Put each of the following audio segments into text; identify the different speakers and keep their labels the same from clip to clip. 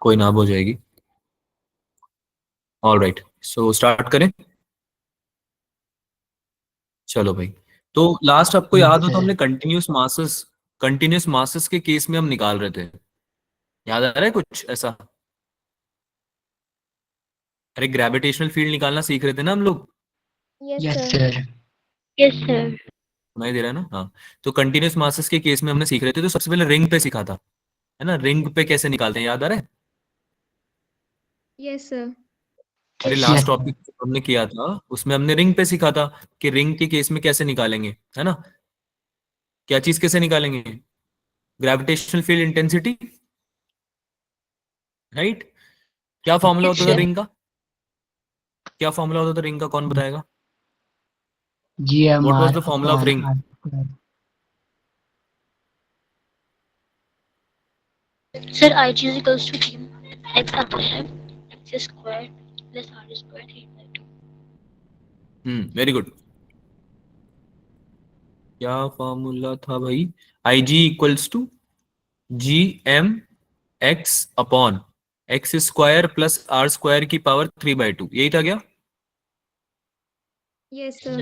Speaker 1: कोई ना, अब हो जाएगी। ऑल राइट, सो स्टार्ट करें। चलो भाई। तो लास्ट आपको
Speaker 2: यस
Speaker 1: याद हो तो
Speaker 2: सर।
Speaker 1: हमने कंटिन्यूस मासेस के केस में हम निकाल रहे थे। याद आ रहा है कुछ ऐसा? अरे ग्रेविटेशनल फील्ड निकालना सीख रहे थे ना हम लोग।
Speaker 3: Yes
Speaker 2: yes
Speaker 3: sir.
Speaker 2: Sir.
Speaker 4: Yes sir.
Speaker 1: सुनाई दे रहा है ना? हाँ। तो कंटिन्यूस मासेस के केस में हमने सीख रहे थे, तो सबसे पहले रिंग पे सीखा था, है ना? रिंग पे कैसे निकालते हैं, याद आ रहा है?
Speaker 3: Yes sir.
Speaker 1: अरे
Speaker 4: यस
Speaker 1: लास्ट
Speaker 2: यस
Speaker 1: टॉपिक हमने किया था उसमें हमने रिंग पे सीखा था कि रिंग के केस में कैसे निकालेंगे, है ना? क्या चीज कैसे निकालेंगे? Gravitational field intensity, right? क्या फॉर्मूला होता था
Speaker 2: सर।
Speaker 1: रिंग का? क्या फॉर्मूला होता था रिंग का, कौन बताएगा?
Speaker 2: G M
Speaker 1: what was
Speaker 2: are
Speaker 1: the formula of
Speaker 2: upon
Speaker 1: ring?
Speaker 2: R.
Speaker 4: Sir I G is equals to G X आता है X square plus R square 3/2।
Speaker 1: Very good. क्या फॉर्मूला था भाई? I G equals to G M X upon X square plus R square की power 3/2, यही था क्या?
Speaker 3: Yes sir.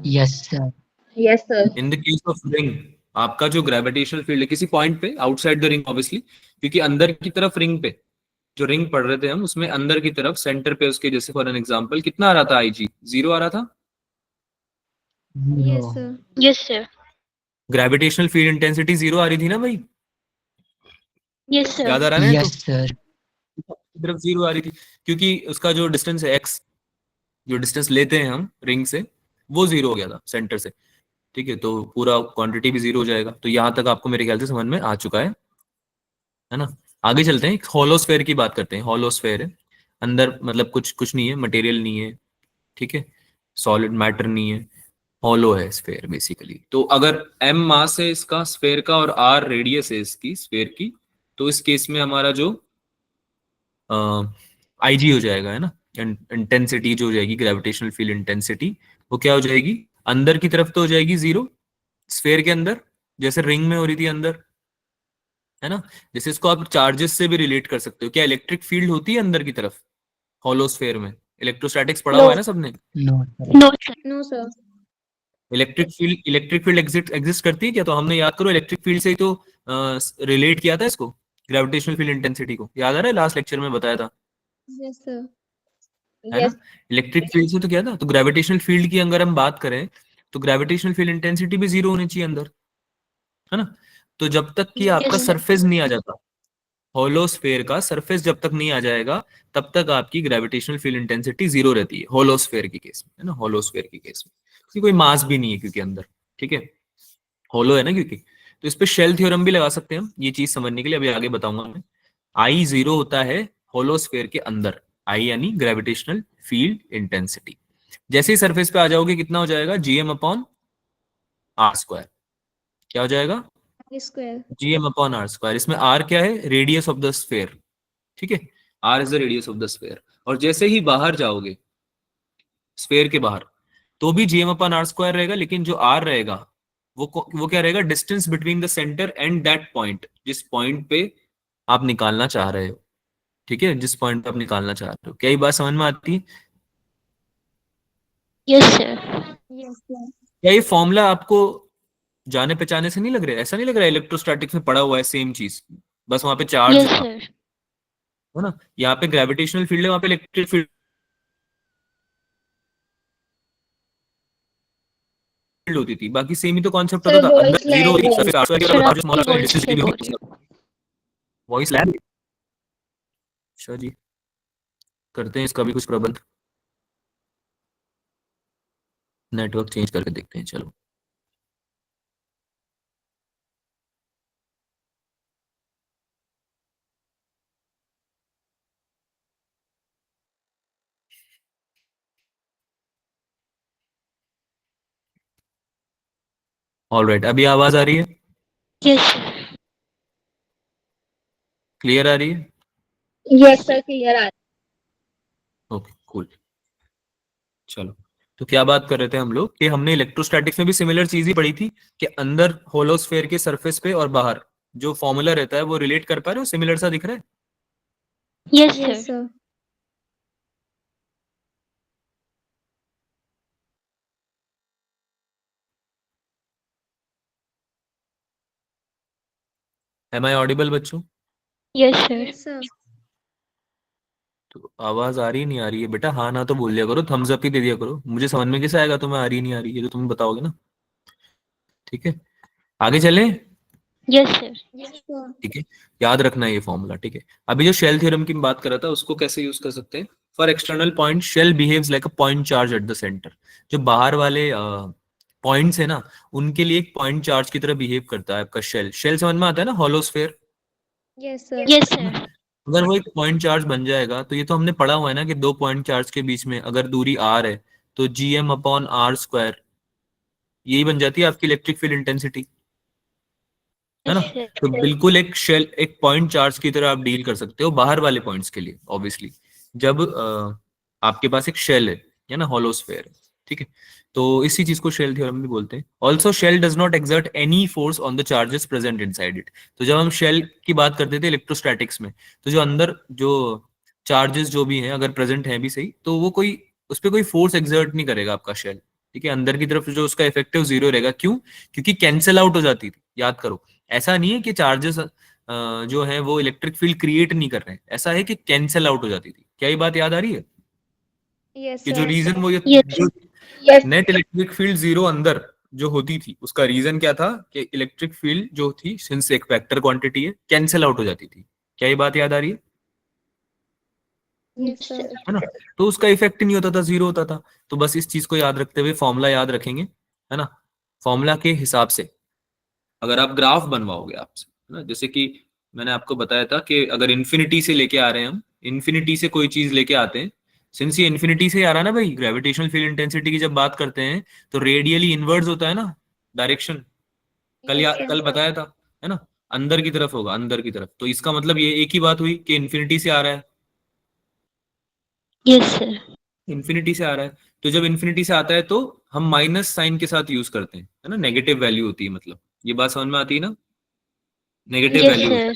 Speaker 2: Yes sir.
Speaker 3: Yes sir.
Speaker 1: In the case of ring, आपका जो gravitational field है किसी पॉइंट पे आउटसाइड द रिंग ऑब्वियसली, क्योंकि अंदर की तरफ रिंग पे जो रिंग पढ़ रहे थे हम उसमें अंदर की तरफ सेंटर पे उसके, जैसे फॉर एन एग्जांपल कितना आ रहा था? आईजी 0 आ रहा था।
Speaker 2: Zero.
Speaker 3: Yes sir.
Speaker 4: Yes sir.
Speaker 1: Gravitational field intensity 0 आ रही थी ना भाई?
Speaker 4: Yes sir.
Speaker 1: याद आ रहा है ना? तो
Speaker 2: यस सर।
Speaker 1: तरफ 0 आ रही थी क्योंकि उसका जो डिस्टेंस है एक्स, जो डिस्टेंस लेते हैं हम रिंग से, वो 0 हो गया था सेंटर से। ठीक है, तो पूरा क्वांटिटी भी 0 हो जाएगा। तो यहां तक आपको मेरे ख्याल से समझ में आ चुका है ना? आगे चलते हैं, होलोस्फेयर की बात करते हैं। होलोस्फेयर है, अंदर मतलब कुछ कुछ नहीं है, मटेरियल नहीं है, ठीक है, सॉलिड मैटर नहीं है, हॉलो है स्फेयर बेसिकली। तो अगर एम मास है इसका स्फेयर का और आर रेडियस है इसकी स्फेयर की, तो इस केस में हमारा जो आईजी हो जाएगा, है ना, इंटेंसिटी जो हो जाएगी, ग्रेविटेशनल फील्ड इंटेंसिटी, वो क्या हो जाएगी? अंदर की तरफ तो हो जाएगी 0 स्फेयर के अंदर, जैसे रिंग में हो रही थी अंदर, है ना? जैसे इसको आप चार्जेस से भी रिलेट कर सकते हो। क्या इलेक्ट्रिक फील्ड होती है अंदर की तरफ होलोस्फेयर में? इलेक्ट्रोस्टैटिक्स पढ़ा
Speaker 4: नो
Speaker 1: हुआ है ना सबने?
Speaker 2: No sir.
Speaker 4: No sir.
Speaker 3: No sir.
Speaker 1: Electric field exist exist करती है क्या? तो हमने याद करो इलेक्ट्रिक फील्ड से ही तो रिलेट किया था इसको, ग्रेविटेशनल फील्ड इंटेंसिटी को। याद आ रहा है? लास्ट लेक्चर में बताया था,
Speaker 3: यस सर।
Speaker 1: है ना?
Speaker 3: यस।
Speaker 1: इलेक्ट्रिक फील्ड से तो क्या था, तो ग्रेविटेशनल फील्ड की अगर हम बात करें तो ग्रेविटेशनल फील्ड इंटेंसिटी भी 0 होनी चाहिए अंदर, है ना? तो जब तक कि आपका
Speaker 4: यस सर।
Speaker 1: सरफेस नहीं आ जाता, होलोस्फेयर का सरफेस जब तक नहीं आ जाएगा, तब तक आपकी ग्रेविटेशनल फील्ड इंटेंसिटी 0 रहती है होलोस्फेयर के केस में, है ना? होलोस्फेयर के केस में क्योंकि कोई मास भी नहीं है क्योंकि अंदर, ठीक है, होलो है ना क्योंकि। तो इस पे शेल थ्योरम भी लगा सकते हैं हम, ये चीज समझने के लिए, अभी आगे बताऊंगा मैं। आई 0 होता है होलोस्फेयर के अंदर, आई यानी ग्रेविटेशनल फील्ड इंटेंसिटी। जैसे ही सरफेस पे आ जाओगे कितना हो जाएगा? GM upon R square. क्या हो जाएगा?
Speaker 3: Square.
Speaker 1: GM upon R square. इसमें आर क्या है? रेडियस ऑफ द स्फेयर, ठीक है, R is the radius of the sphere. और जैसे ही बाहर जाओगे स्फेयर के बाहर, तो भी जीएम अपॉन आर स्क्वायर रहेगा, लेकिन जो आर रहेगा वो क्या रहेगा? Distance between the centre and that point, जिस पॉइंट पे आप निकालना चाह रहे हो, ठीक है, जिस पॉइंट पे आप निकालना चाह रहे हो। क्या ये बात समझ में आती है?
Speaker 4: Yes sir.
Speaker 3: Yes sir.
Speaker 1: क्या ये फॉर्मूला आपको जाने पहचाने से नहीं लग रहा है? ऐसा नहीं लग रहा है इलेक्ट्रोस्टैटिक्स में पढ़ा हुआ है सेम चीज, बस वहां पे चार्ज
Speaker 4: यस
Speaker 1: था,
Speaker 4: सर।
Speaker 1: है ना? यहाँ पे ग्रेविटेशनल फील्ड है, वहां पे इलेक्ट्रिक फील्ड होती थी, बाकी सेम ही तो कॉन्सेप्ट होता
Speaker 3: सर
Speaker 1: था।
Speaker 3: वॉइस
Speaker 1: अंदर जीरो
Speaker 3: लैग
Speaker 1: होती
Speaker 3: हो
Speaker 1: थी,
Speaker 3: रही
Speaker 1: सरफेस आर स्क्वायर के
Speaker 4: सर
Speaker 1: ऊपर बाहर जो स्मॉल
Speaker 4: आपकी
Speaker 1: आर
Speaker 4: वॉइस
Speaker 1: डिस्टेंस
Speaker 4: लैग
Speaker 1: भी
Speaker 4: हो
Speaker 1: होगी।
Speaker 4: रही है।
Speaker 1: वॉइस लैग, अच्छा जी, करते हैं इसका भी कुछ प्रबंध, नेटवर्क चेंज करके देखते हैं, चलो। ऑलराइट, अभी आवाज आ रही है?
Speaker 4: Yes sir.
Speaker 1: क्लियर आ रही है?
Speaker 3: यस सर क्लियर आ
Speaker 1: ओके कूल, चलो। तो क्या बात कर रहे थे हम लोग कि हमने इलेक्ट्रोस्टैटिक्स में भी सिमिलर चीज ही पढ़ी थी कि अंदर होलोस्फेयर के सरफेस पे और बाहर जो फॉर्मूला रहता है वो रिलेट कर पा रहे हो? सिमिलर सा दिख रहा है?
Speaker 4: Yes,
Speaker 3: Yes,
Speaker 4: sir.
Speaker 3: sir.
Speaker 1: Am I audible बच्चों?
Speaker 4: Yes, sir.
Speaker 3: Yes, sir.
Speaker 1: तो आवाज आ रही नहीं आ रही है बेटा? हाँ ना तो बोल दिया करो, थम्स अप ही दे दिया करो, मुझे समझ में कैसे आएगा तुम्हें आ रही नहीं आ रही है, तो तुम बताओगे ना। ठीक है, आगे चलें।
Speaker 4: Yes, sir.
Speaker 3: Yes, sir.
Speaker 1: ठीक है, याद रखना है ये फॉर्मूला। ठीक है, अभी जो शेल थ्योरम की मैं बात कर रहा था उसको कैसे यूज कर सकते हैं। For external point shell behaves like a point charge at the centre. जो बाहर वाले पॉइंट्स है ना, उनके लिए एक पॉइंट चार्ज की तरह बिहेव करता है आपका शेल। शेल समझ में आता है ना, hollow sphere.
Speaker 3: Yes, sir.
Speaker 4: Yes,
Speaker 1: है ना?
Speaker 4: sir.
Speaker 1: अगर वो एक पॉइंट चार्ज बन जाएगा तो ये तो हमने पढ़ा हुआ है ना कि दो पॉइंट चार्ज के बीच में अगर दूरी r है तो gm/r², यही बन जाती है आपकी इलेक्ट्रिक फील्ड इंटेंसिटी, है ना।
Speaker 4: Yes, sir.
Speaker 1: तो बिल्कुल एक शेल, एक पॉइंट चार्ज की तरह आप डील कर सकते हो बाहर वाले पॉइंट्स के लिए, ऑब्वियसली जब आपके पास एक शेल है ना, होलो स्फेयर है। ठीक है, तो इसी चीज को शेल थ्योरम भी बोलते हैं। Also shell does not exert any force on the charges present inside it. तो जब हम शेल की बात करते थे इलेक्ट्रोस्टैटिक्स में, तो जो अंदर जो चार्जेस जो भी हैं अगर प्रेजेंट हैं भी सही, तो वो कोई उस पर कोई फोर्स एक्सर्ट नहीं करेगा आपका शेल। ठीक है, अंदर की तरफ जो उसका इफेक्टिव जीरो रहेगा। क्यों? क्योंकि कैंसिल आउट हो जाती थी, याद करो। ऐसा नहीं है कि चार्जेस जो है वो इलेक्ट्रिक फील्ड क्रिएट नहीं कर रहे हैं, ऐसा है कि कैंसिल आउट हो जाती थी। क्या ये बात याद आ रही है
Speaker 3: Yes,
Speaker 1: कि जो
Speaker 3: sir.
Speaker 1: रीजन वो ये
Speaker 4: Yes.
Speaker 1: जो
Speaker 3: Yes.
Speaker 1: Net electric field zero अंदर जो होती थी, उसका रीजन क्या था कि इलेक्ट्रिक फील्ड जो थी, सिंस एक वेक्टर क्वांटिटी है, कैंसिल आउट हो जाती थी। क्या ये बात याद आ रही है?
Speaker 3: Yes, sir.
Speaker 1: है ना, तो उसका इफेक्ट नहीं होता था, जीरो होता था। तो बस इस चीज को याद रखते हुए फॉर्मूला याद रखेंगे, है ना। फॉर्मूला के हिसाब से अगर आप ग्राफ बनवाओगे आपसे, है ना, जैसे कि मैंने आपको बताया था कि अगर इन्फिनिटी से लेके आ रहे हैं हम, इन्फिनिटी से कोई चीज लेके आते हैं, सिंस ये इन्फिनिटी से आ रहा है ना भाई, ग्रेविटेशनल फील्ड इंटेंसिटी की जब बात करते हैं तो रेडियली इनवर्स होता है ना डायरेक्शन।
Speaker 3: Yes, sir.
Speaker 1: कल बताया था, है ना, अंदर की तरफ होगा, अंदर की तरफ। तो इसका मतलब ये एक ही बात हुई कि इन्फिनिटी से आ रहा है,
Speaker 4: Yes, sir.
Speaker 1: इन्फिनिटी से आ रहा है। तो जब इन्फिनिटी से आता है तो हम माइनस साइन के साथ यूज करते हैं, है ना, नेगेटिव वैल्यू होती है, मतलब ये बात समझ में आती है ना, नेगेटिव
Speaker 4: Yes,
Speaker 1: वैल्यू।
Speaker 4: sir.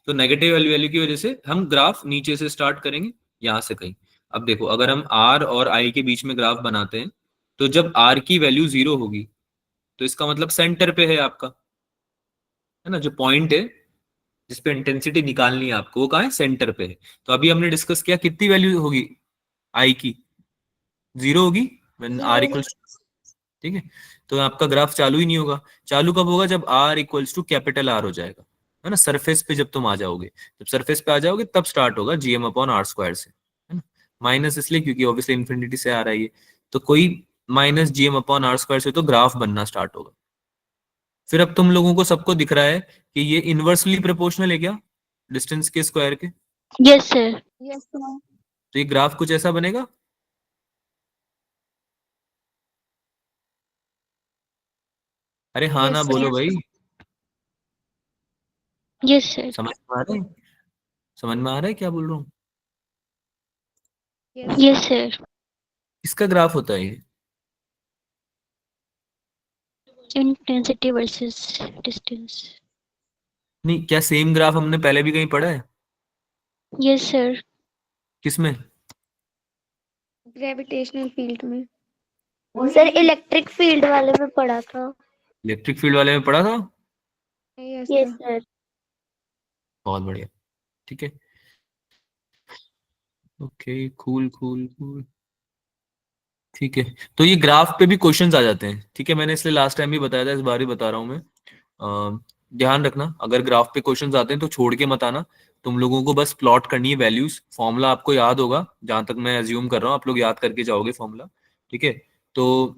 Speaker 1: तो नेगेटिव वैल्यू की वजह से हम ग्राफ नीचे से स्टार्ट करेंगे, यहां से कहीं। अब देखो, अगर हम आर और आई के बीच में ग्राफ बनाते हैं, तो जब आर की वैल्यू जीरो होगी तो इसका मतलब सेंटर पे है आपका, है ना, जो पॉइंट है जिसपे इंटेंसिटी निकालनी है आपको, वो कहाँ है? सेंटर पे है। तो अभी हमने डिस्कस किया कितनी वैल्यू होगी आई की? जीरो होगी व्हेन आर
Speaker 3: Zero.
Speaker 1: इक्वल्स। ठीक है, तो आपका ग्राफ चालू ही नहीं होगा। चालू कब होगा? जब R equals to capital R हो जाएगा, है ना, सरफेस पे जब तुम आ जाओगे, जब सरफेस पे आ जाओगे तब स्टार्ट होगा gm/r² से, है ना। माइनस इसलिए क्योंकि ऑब्वियसली इन्फिनिटी से आ रहा है ये, तो कोई माइनस gm/r² से तो ग्राफ बनना स्टार्ट होगा। फिर अब तुम लोगों को सबको दिख रहा है कि ये इनवर्सली प्रोपोर्शनल है क्या डिस्टेंस के स्क्वायर के?
Speaker 4: Yes, sir.
Speaker 3: Yes, sir.
Speaker 1: तो ये ग्राफ कुछ ऐसा बनेगा। अरे हाँ ना
Speaker 3: Yes, sir.
Speaker 1: बोलो भाई,
Speaker 4: Yes, sir.
Speaker 1: समझ में आ रहा है? समझ में आ रहा है क्या बोल रहा हूँ?
Speaker 3: Yes.
Speaker 4: Yes, sir.
Speaker 1: किसका ग्राफ होता है ये?
Speaker 4: Intensity versus distance.
Speaker 1: नहीं, क्या सेम ग्राफ हमने पहले भी कहीं पढ़ा है?
Speaker 4: Yes, sir.
Speaker 1: किसमें?
Speaker 3: Gravitational field में.
Speaker 4: सर इलेक्ट्रिक फील्ड वाले में पढ़ा था।
Speaker 1: इलेक्ट्रिक फील्ड वाले में पढ़ा था।
Speaker 3: Yes,
Speaker 4: Yes,
Speaker 3: sir.
Speaker 4: sir.
Speaker 1: बहुत बढ़िया, ठीक है, ओके, कूल कूल कूल। ठीक है, तो ये ग्राफ पे भी क्वेश्चंस आ जाते हैं। ठीक है, मैंने इसलिए लास्ट टाइम भी बताया था, इस बार भी बता रहा हूँ मैं। ध्यान रखना, अगर ग्राफ पे क्वेश्चंस आते हैं तो छोड़ के मत आना। तुम लोगों को बस प्लॉट करनी है वैल्यूज, फॉर्मूला आपको याद होगा, जहां तक मैं अज्यूम कर रहा हूँ आप लोग याद करके जाओगे फॉर्मूला। ठीक है, तो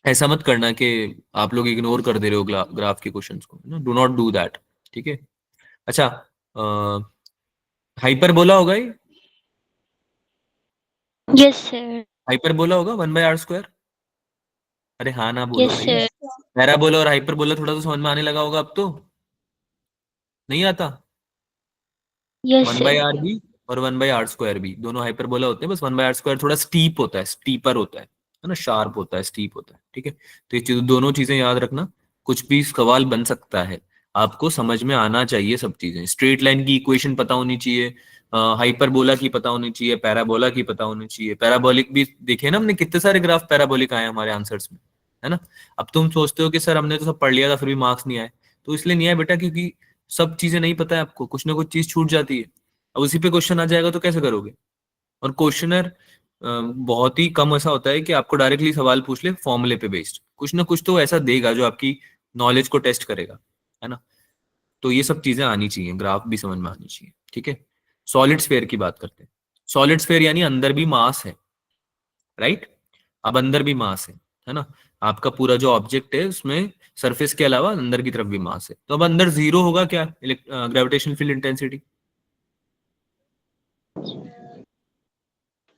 Speaker 1: ऐसा मत करना कि आप लोग इग्नोर कर दे रहे हो ग्राफ के क्वेश्चंस को, डू नॉट डू दैट। ठीक है, अच्छा, हाइपर बोला होगा ये?
Speaker 4: Yes, sir.
Speaker 1: हाइपर बोला होगा 1/r²? अरे हाँ ना बोलो
Speaker 4: Yes,
Speaker 1: भाई।
Speaker 4: sir.
Speaker 3: Yes, sir.
Speaker 1: पैराबोला और हाइपरबोला थोड़ा तो समझ में आने लगा होगा अब तो, नहीं आता?
Speaker 4: Yes,
Speaker 1: one
Speaker 4: sir.
Speaker 1: By R B और 1/r² भी दोनों हाइपरबोला होते हैं, बस 1/r² थोड़ा स्टीप होता है, स्टीपर होता है ना, शार्प होता है, स्टीप होता है। ठीक है, तो ये दोनों चीजें याद रखना, कुछ भी सवाल बन सकता है आपको समझ में आना चाहिए सब चीजें। स्ट्रेट लाइन की इक्वेशन पता होनी चाहिए, हाइपरबोला की पता होनी चाहिए, पैराबोला की पता होनी चाहिए। पैराबोलिक भी देखे ना हमने, कितने सारे ग्राफ पैराबोलिक आए हमारे आंसर्स में, है ना। अब तुम सोचते हो कि सर हमने तो सब पढ़ लिया था फिर भी मार्क्स नहीं आए, तो इसलिए नहीं आए बेटा क्योंकि सब चीजें नहीं पता है आपको, कुछ ना कुछ चीज छूट जाती है। अब उसी पे क्वेश्चन आ जाएगा तो कैसे करोगे। और क्वेश्चनर बहुत ही कम ऐसा होता है कि आपको डायरेक्टली सवाल पूछ ले फॉर्मूले पे बेस्ड, कुछ ना कुछ तो ऐसा देगा जो आपकी नॉलेज को टेस्ट करेगा, है ना। तो ये सब चीजें आनी चाहिए, ग्राफ भी समझ में आनी चाहिए, ठीक है। सॉलिड स्फेयर की बात करते हैं। सॉलिड स्फेयर यानी अंदर भी मास है, राइट। अब अंदर भी मास है ना। आपका पूरा जो ऑब्जेक्ट है उसमें सरफेस के अलावा अंदर की तरफ भी मास है, तो अब अंदर जीरो होगा क्या gravitational field intensity.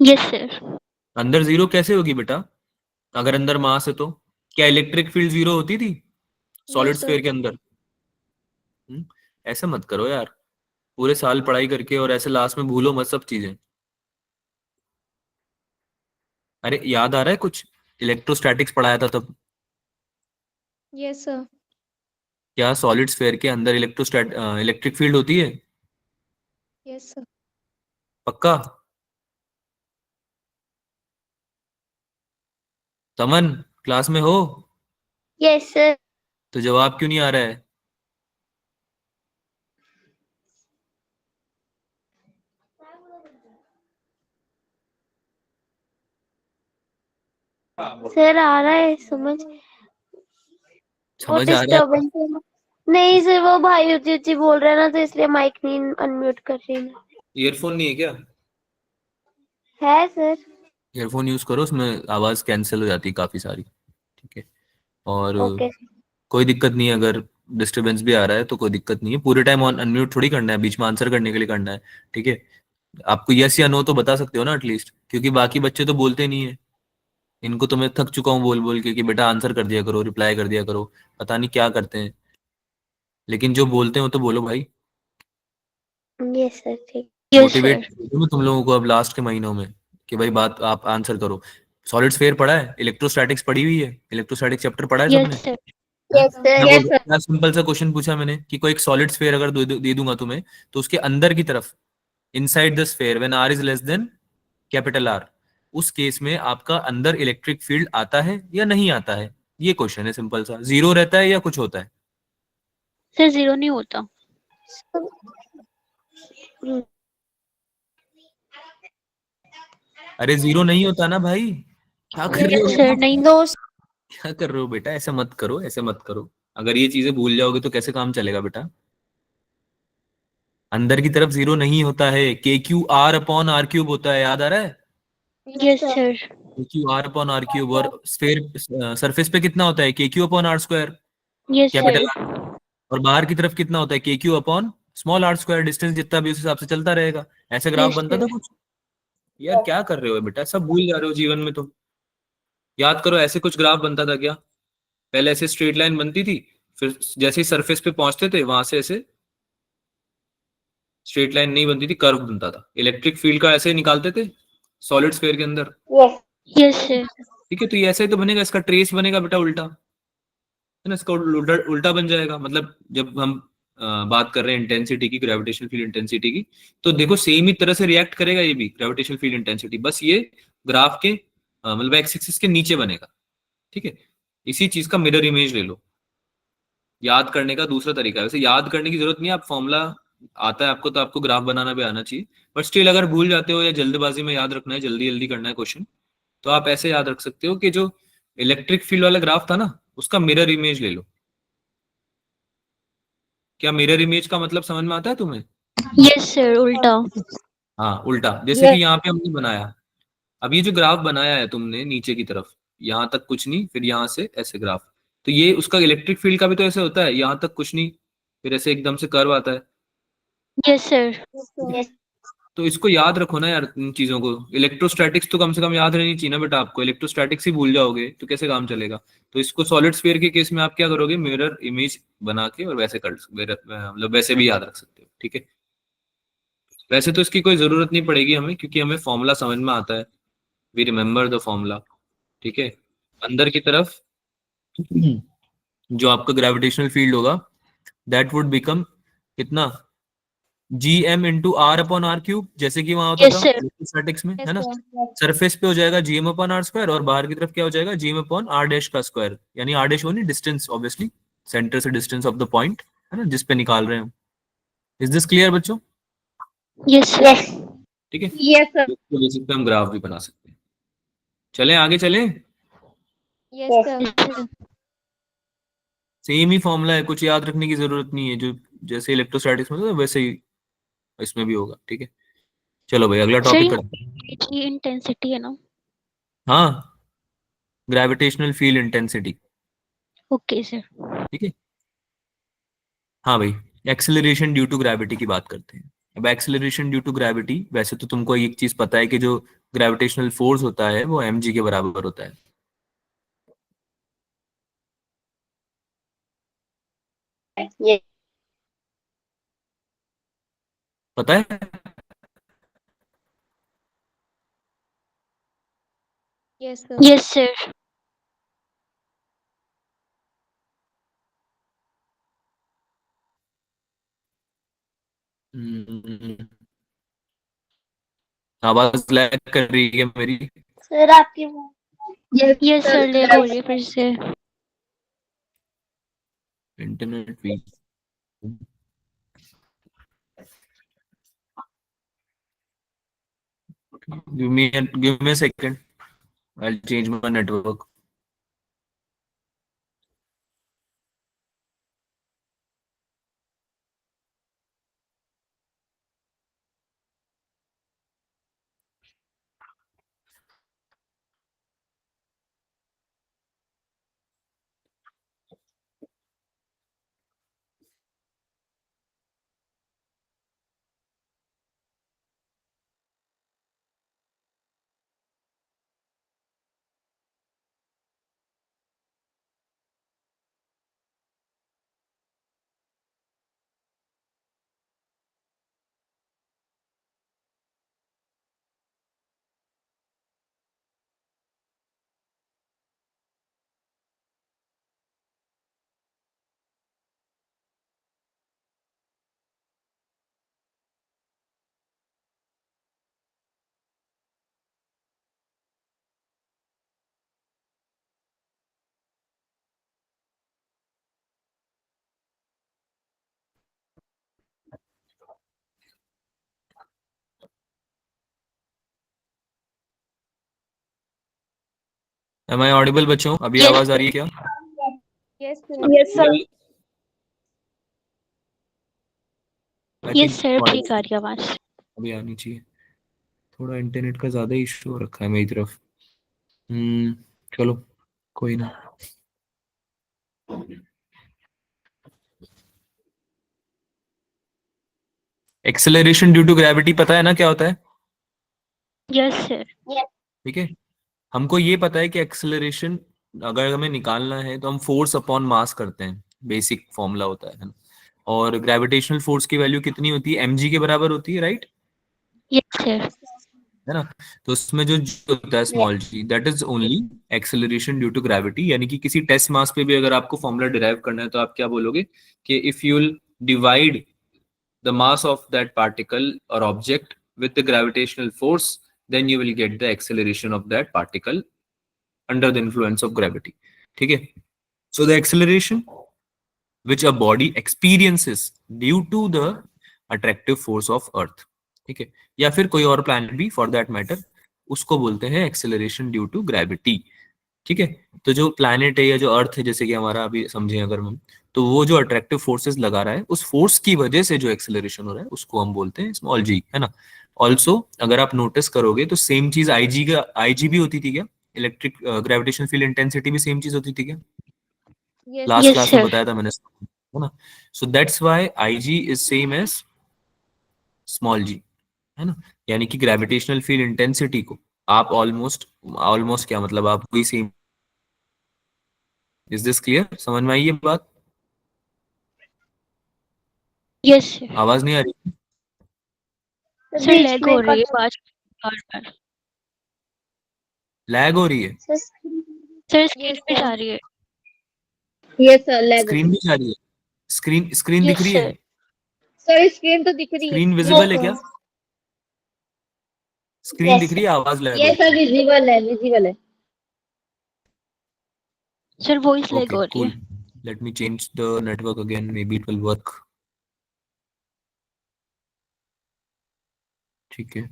Speaker 4: Yes sir.
Speaker 1: अंदर जीरो कैसे होगी बेटा, अगर अंदर मास है तो। क्या इलेक्ट्रिक फील्ड जीरो होती थी सॉलिड
Speaker 3: Yes, sir.
Speaker 1: स्फीयर के अंदर। ऐसा मत करो यार, पूरे साल पढ़ाई करके और ऐसे लास्ट में भूलो मत सब चीजें। अरे याद आ रहा है कुछ, इलेक्ट्रोस्टैटिक्स पढ़ाया था तब।
Speaker 3: Yes, sir.
Speaker 1: क्या सॉलिड स्फीयर के अंदर इलेक्ट्रिक फील्ड होती है।
Speaker 3: Yes, sir.
Speaker 1: पक्का। तमन क्लास में हो
Speaker 3: Yes, sir.
Speaker 1: तो जवाब क्यों नहीं आ रहा है।
Speaker 3: सर आ रहा है समझ। वो
Speaker 1: समझ आ रहा है।
Speaker 3: डिस्टर्बेंस है ना। नहीं सर, वो भाई ऊंची ऊंची बोल रहे हैं ना, तो इसलिए माइक नहीं अनम्यूट कर रही ना।
Speaker 1: ईयरफोन नहीं है क्या।
Speaker 3: है सर।
Speaker 1: ईयरफोन यूज करो, उसमें आवाज कैंसिल हो जाती है काफी सारी, ठीक है। और
Speaker 3: ओके।
Speaker 1: कोई दिक्कत नहीं है, अगर डिस्टरबेंस भी आ रहा है तो कोई दिक्कत नहीं है, पूरे टाइम ऑन अनम्यूट थोड़ी करना है, बीच में आंसर करने के लिए करना है, ठीक है। आपको यस या नो तो बता सकते हो ना एटलीस्ट, क्योंकि बाकी बच्चे तो बोलते नहीं है। इनको तो मैं थक चुका हूँ बोल बोल के कि बेटा आंसर कर दिया करो, रिप्लाई कर दिया करो, पता नहीं क्या करते हैं। लेकिन जो बोलते हो तो बोलो भाई।
Speaker 3: यस सर, ठीक।
Speaker 4: Yes
Speaker 1: motivate
Speaker 4: sir.
Speaker 1: मैं तुम लोगों को अब लास्ट के महीनों में कि भाई बात आप आंसर करो। सॉलिड स्फीयर पढ़ा है, इलेक्ट्रोस्टैटिक्स पढ़ी हुई है, इलेक्ट्रोस्टैटिक्स चैप्टर पढ़ा है सबने।
Speaker 4: Yes sir.
Speaker 1: हाँ?
Speaker 3: Yes sir.
Speaker 1: क्या बोल रहे हो? क्या सिंपल सा क्वेश्चन पूछा मैंने कि कोई एक सॉलिड स्फीयर अगर दे दूंगा तुम्हें, तो उसके अंदर की तरफ, inside the sphere when R is less than capital R, उस केस में आपका अंदर इलेक्ट्रिक फील्ड आता है या नहीं आता है। ये क्वेश्चन है सिंपल सा, जीरो रहता है या कुछ होता है।
Speaker 4: सर जीरो नहीं होता।
Speaker 1: अरे जीरो नहीं होता ना भाई, क्या कर रहे
Speaker 4: यस
Speaker 1: हो।
Speaker 4: सर नहीं।
Speaker 3: दो।
Speaker 1: क्या कर रहे हो बेटा, ऐसा मत करो, ऐसे मत करो। अगर ये चीजें भूल जाओगे तो कैसे काम चलेगा बेटा। अंदर की तरफ जीरो नहीं होता है, K Q R upon R cube होता है, याद आ रहा है।
Speaker 4: Yes sir.
Speaker 1: K Q R upon R cube, और स्फीयर सरफेस पे कितना होता है, K Q upon R square,
Speaker 4: yes
Speaker 1: capital
Speaker 4: sir.
Speaker 1: R. और बाहर की तरफ कितना होता है, K Q upon small R square, distance जितना भी उस हिसाब से चलता रहेगा। ऐसे ग्राफ
Speaker 4: यस
Speaker 1: बनता
Speaker 4: सर।
Speaker 1: था कुछ। यार क्या कर रहे हो बेटा, सब भूल जा रहे हो जीवन में तो। याद करो ऐसे कुछ ग्राफ बनता था क्या। पहले ऐसे स्ट्रेट लाइन बनती थी, फिर जैसे ही सरफेस पे पहुंचते थे वहां से ऐसे स्ट्रेट लाइन नहीं बनती थी, कर्व बनता था। इलेक्ट्रिक फील्ड का ऐसे ही निकालते थे सॉलिड स्फीयर के अंदर,
Speaker 3: यस।
Speaker 4: Yes sir.
Speaker 1: ठीक है। तो ये ऐसे ही तो बनेगा, इसका ट्रेस बनेगा बेटा उल्टा, है ना। इसका उल्टा उल्टा बन जाएगा। मतलब जब हम बात कर रहे हैं इंटेंसिटी की, ग्रेविटेशनल फील्ड इंटेंसिटी की, तो देखो सेम ही तरह से रिएक्ट करेगा ये भी ग्रेविटेशनल फील्ड इंटेंसिटी, बस ये ग्राफ के मतलब एक्स एक्सिस के नीचे बनेगा, ठीक है। इसी चीज का मिरर इमेज ले लो। याद करने का दूसरा तरीका है, वैसे याद करने की जरूरत नहीं है, आप फॉर्मूला आता है आपको तो आपको ग्राफ बनाना भी आना चाहिए, बट स्टिल अगर भूल जाते हो या जल्दबाजी में याद रखना है, जल्दी जल्दी करना है क्वेश्चन, तो आप ऐसे याद रख सकते हो कि जो इलेक्ट्रिक फील्ड वाला ग्राफ था ना, उसका मिरर इमेज ले लो। क्या मिरर इमेज का मतलब समझ में आता है तुम्हें।
Speaker 4: यस सर उल्टा।
Speaker 1: हाँ उल्टा, जैसे कि यहाँ पे हमने बनाया। अब ये जो ग्राफ बनाया है तुमने नीचे की तरफ, यहाँ तक कुछ नहीं, फिर यहाँ से ऐसे ग्राफ, तो ये उसका इलेक्ट्रिक फील्ड का भी तो ऐसे होता है, यहाँ तक कुछ नहीं, फिर ऐसे एकदम से कर्व आता है।
Speaker 4: Yes sir.
Speaker 1: तो इसको याद रखो ना यार, इन चीजों को। इलेक्ट्रोस्टैटिक्स तो कम से कम याद रहनी चाहिए ना बेटा आपको, इलेक्ट्रोस्टैटिक्स ही भूल जाओगे तो कैसे काम चलेगा। तो इसको सॉलिड स्फीयर के केस में आप क्या करोगे, मिरर इमेज बना के और वैसे कर मतलब वैसे भी याद रख सकते हो, ठीक है। वैसे तो इसकी कोई जरूरत नहीं पड़ेगी हमें, क्योंकि हमें फॉर्मूला समझ में आता है, वी रिमेम्बर द फॉर्मूला, ठीक है। अंदर की तरफ जो आपका ग्रेविटेशनल फील्ड होगा दैट वुड बिकम कितना, gm into R upon R cube, जैसे कि वहां होता
Speaker 4: Yes,
Speaker 1: था
Speaker 4: sir.
Speaker 1: इलेक्ट्रोस्टैटिक्स में, है ना। सरफेस पे हो जाएगा gm अपॉन आर स्क्वायर, और बाहर की तरफ क्या हो जाएगा, gm अपॉन आर डैश का स्क्वायर, यानी आर डैश होनी डिस्टेंस, ऑब्वियसली सेंटर से डिस्टेंस ऑफ द पॉइंट, है ना, जिस पे निकाल रहे हैं हम। इज दिस क्लियर बच्चों?
Speaker 4: Yes, sir.
Speaker 1: ठीक है,
Speaker 5: Yes, sir.
Speaker 1: तो बेसिस पे हम ग्राफ भी बना सकते हैं। चलें आगे चलें।
Speaker 5: Yes, sir.
Speaker 4: Yes, sir.
Speaker 1: Same ही फॉर्मूला है, कुछ याद रखने की जरूरत नहीं है, जो जैसे इलेक्ट्रोस्टैटिक्स में था वैसे ही इसमें भी होगा। ठीक है, चलो भाई अगला
Speaker 4: Sir,
Speaker 1: टॉपिक
Speaker 4: ये
Speaker 1: करते हैं।
Speaker 4: की intensity है ना?
Speaker 1: हाँ, gravitational field intensity.
Speaker 4: Okay, sir.
Speaker 1: ठीक है, हाँ भाई, एक्सेलरेशन ड्यू टू ग्रेविटी की बात करते हैं। अब एक्सेलरेशन ड्यू टू ग्रेविटी, वैसे तो तुमको एक चीज पता है कि जो ग्रेविटेशनल फोर्स होता है वो mg के बराबर होता है।
Speaker 5: Yes.
Speaker 1: पता है?
Speaker 5: Yes, sir.
Speaker 4: Yes, sir.
Speaker 1: हम्म, आवाज लैग कर रही है मेरी।
Speaker 3: सर आपकी
Speaker 4: Yes, sir. लेग हो रही है फिर से।
Speaker 1: इंटरनेट भी। give me a second, I'll change my network. Am I audible बच्चों? अभी
Speaker 4: Yes.
Speaker 1: आवाज आ रही है क्या?
Speaker 5: Yes, sir. Yes, sir.
Speaker 1: I
Speaker 4: Yes,
Speaker 1: think
Speaker 4: sir. ठीक
Speaker 1: audible
Speaker 4: आ रही है आवाज।
Speaker 1: अभी आनी चाहिए। थोड़ा इंटरनेट का ज्यादा इशू हो रखा है मेरी तरफ। चलो कोई ना। एक्सेलरेशन ड्यू टू ग्रेविटी पता है ना क्या होता है?
Speaker 4: Yes, sir.
Speaker 1: ठीक है, हमको ये पता है कि एक्सेलरेशन अगर हमें निकालना है तो हम फोर्स अपॉन मास करते हैं, बेसिक फॉर्मूला होता है ना? और ग्रेविटेशनल फोर्स की वैल्यू कितनी होती है, mg के बराबर होती है, राइट?
Speaker 4: Yes, sir.
Speaker 1: है ना। तो उसमें जो g होता है small g, that is only acceleration due to gravity. यानी कि किसी टेस्ट मास पे भी अगर आपको फॉर्मूला डिराइव करना है तो आप क्या बोलोगे कि if you divide the mass of that particle or object with the gravitational force, then you will get the acceleration of that particle under the influence of gravity. ठीक है, so the acceleration which a body experiences due to the attractive force of earth, ठीक है, या फिर कोई और planet भी for that matter, उसको बोलते हैं एक्सेलरेशन ड्यू टू ग्रेविटी। ठीक है, तो जो प्लैनेट है या जो अर्थ है, जैसे कि हमारा अभी समझे अगर हम, तो वो जो अट्रैक्टिव फोर्सेस लगा रहा है, उस फोर्स की वजह से जो एक्सेलरेशन हो रहा है उसको हम बोलते हैं स्मॉल जी, है ना। ऑल्सो अगर आप नोटिस करोगे तो सेम चीज आईजी भी होती थी क्या? इलेक्ट्रिक ग्रेविटेशनल फील्ड इंटेंसिटी भी सेम चीज होती थी क्या?
Speaker 5: Yes.
Speaker 1: लास्ट
Speaker 4: Yes,
Speaker 1: क्लास में
Speaker 4: sir.
Speaker 1: बताया था मैंने, है ना। So that's why I G is same as small G, है ना। यानी कि ग्रेविटेशनल फील्ड इंटेंसिटी को आप ऑलमोस्ट ऑलमोस्ट क्या मतलब आप वही सेम। Is this clear? समझ में आई ये बात?
Speaker 4: Yes, sir.
Speaker 1: आवाज नहीं आ रही?
Speaker 4: Sir,
Speaker 3: बीच
Speaker 4: लैग
Speaker 3: में
Speaker 4: हो रही है
Speaker 3: कट
Speaker 4: बार-बार।
Speaker 1: लैग हो रही है?
Speaker 3: सर
Speaker 4: Sir, स्क्रीन पे जा रही है।
Speaker 5: Yes, sir. Lag.
Speaker 1: स्क्रीन भी जा रही है? स्क्रीन स्क्रीन
Speaker 4: Yes,
Speaker 1: दिख रही है?
Speaker 4: sir.
Speaker 5: सर स्क्रीन तो दिख रही है।
Speaker 1: स्क्रीन विजिबल है क्या? स्क्रीन दिख रही है, आवाज लैग हो
Speaker 5: यस सर,
Speaker 1: रही है।
Speaker 5: विजिबल है, विजिबल है।
Speaker 4: Sir, voice lag
Speaker 1: Okay,
Speaker 4: हो रही
Speaker 1: cool.
Speaker 4: है.
Speaker 1: Let me change the network again. Maybe it will work. ठीक है.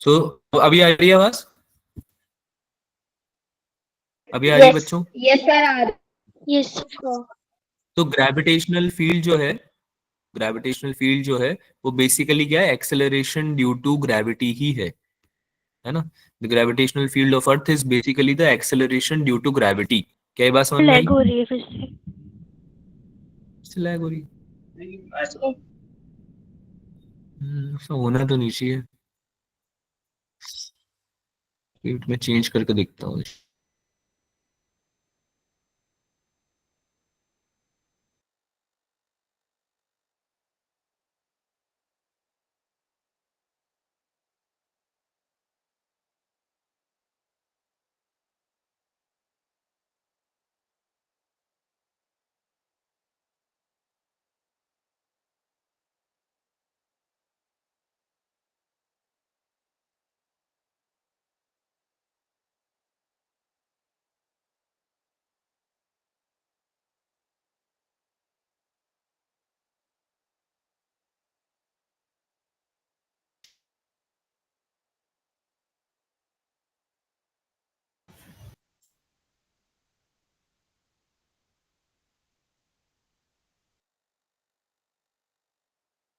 Speaker 1: So अभी आ रही है आवाज? अभी आ रही है बच्चों?
Speaker 5: यस सर, आ रही
Speaker 4: Yes, sir.
Speaker 1: तो ग्रेविटेशनल फील्ड जो है वो बेसिकली क्या है? एक्सेलरेशन ड्यू टू ग्रेविटी ही है ना? The gravitational field of earth is basically the acceleration due to gravity. क्या ये बात समझ में आई?
Speaker 4: Lag हो रही है फिर से.
Speaker 1: लैग हो रही ऐसा होना तो नहीं चाहिए. वेट में चेंज करके देखता हूँ.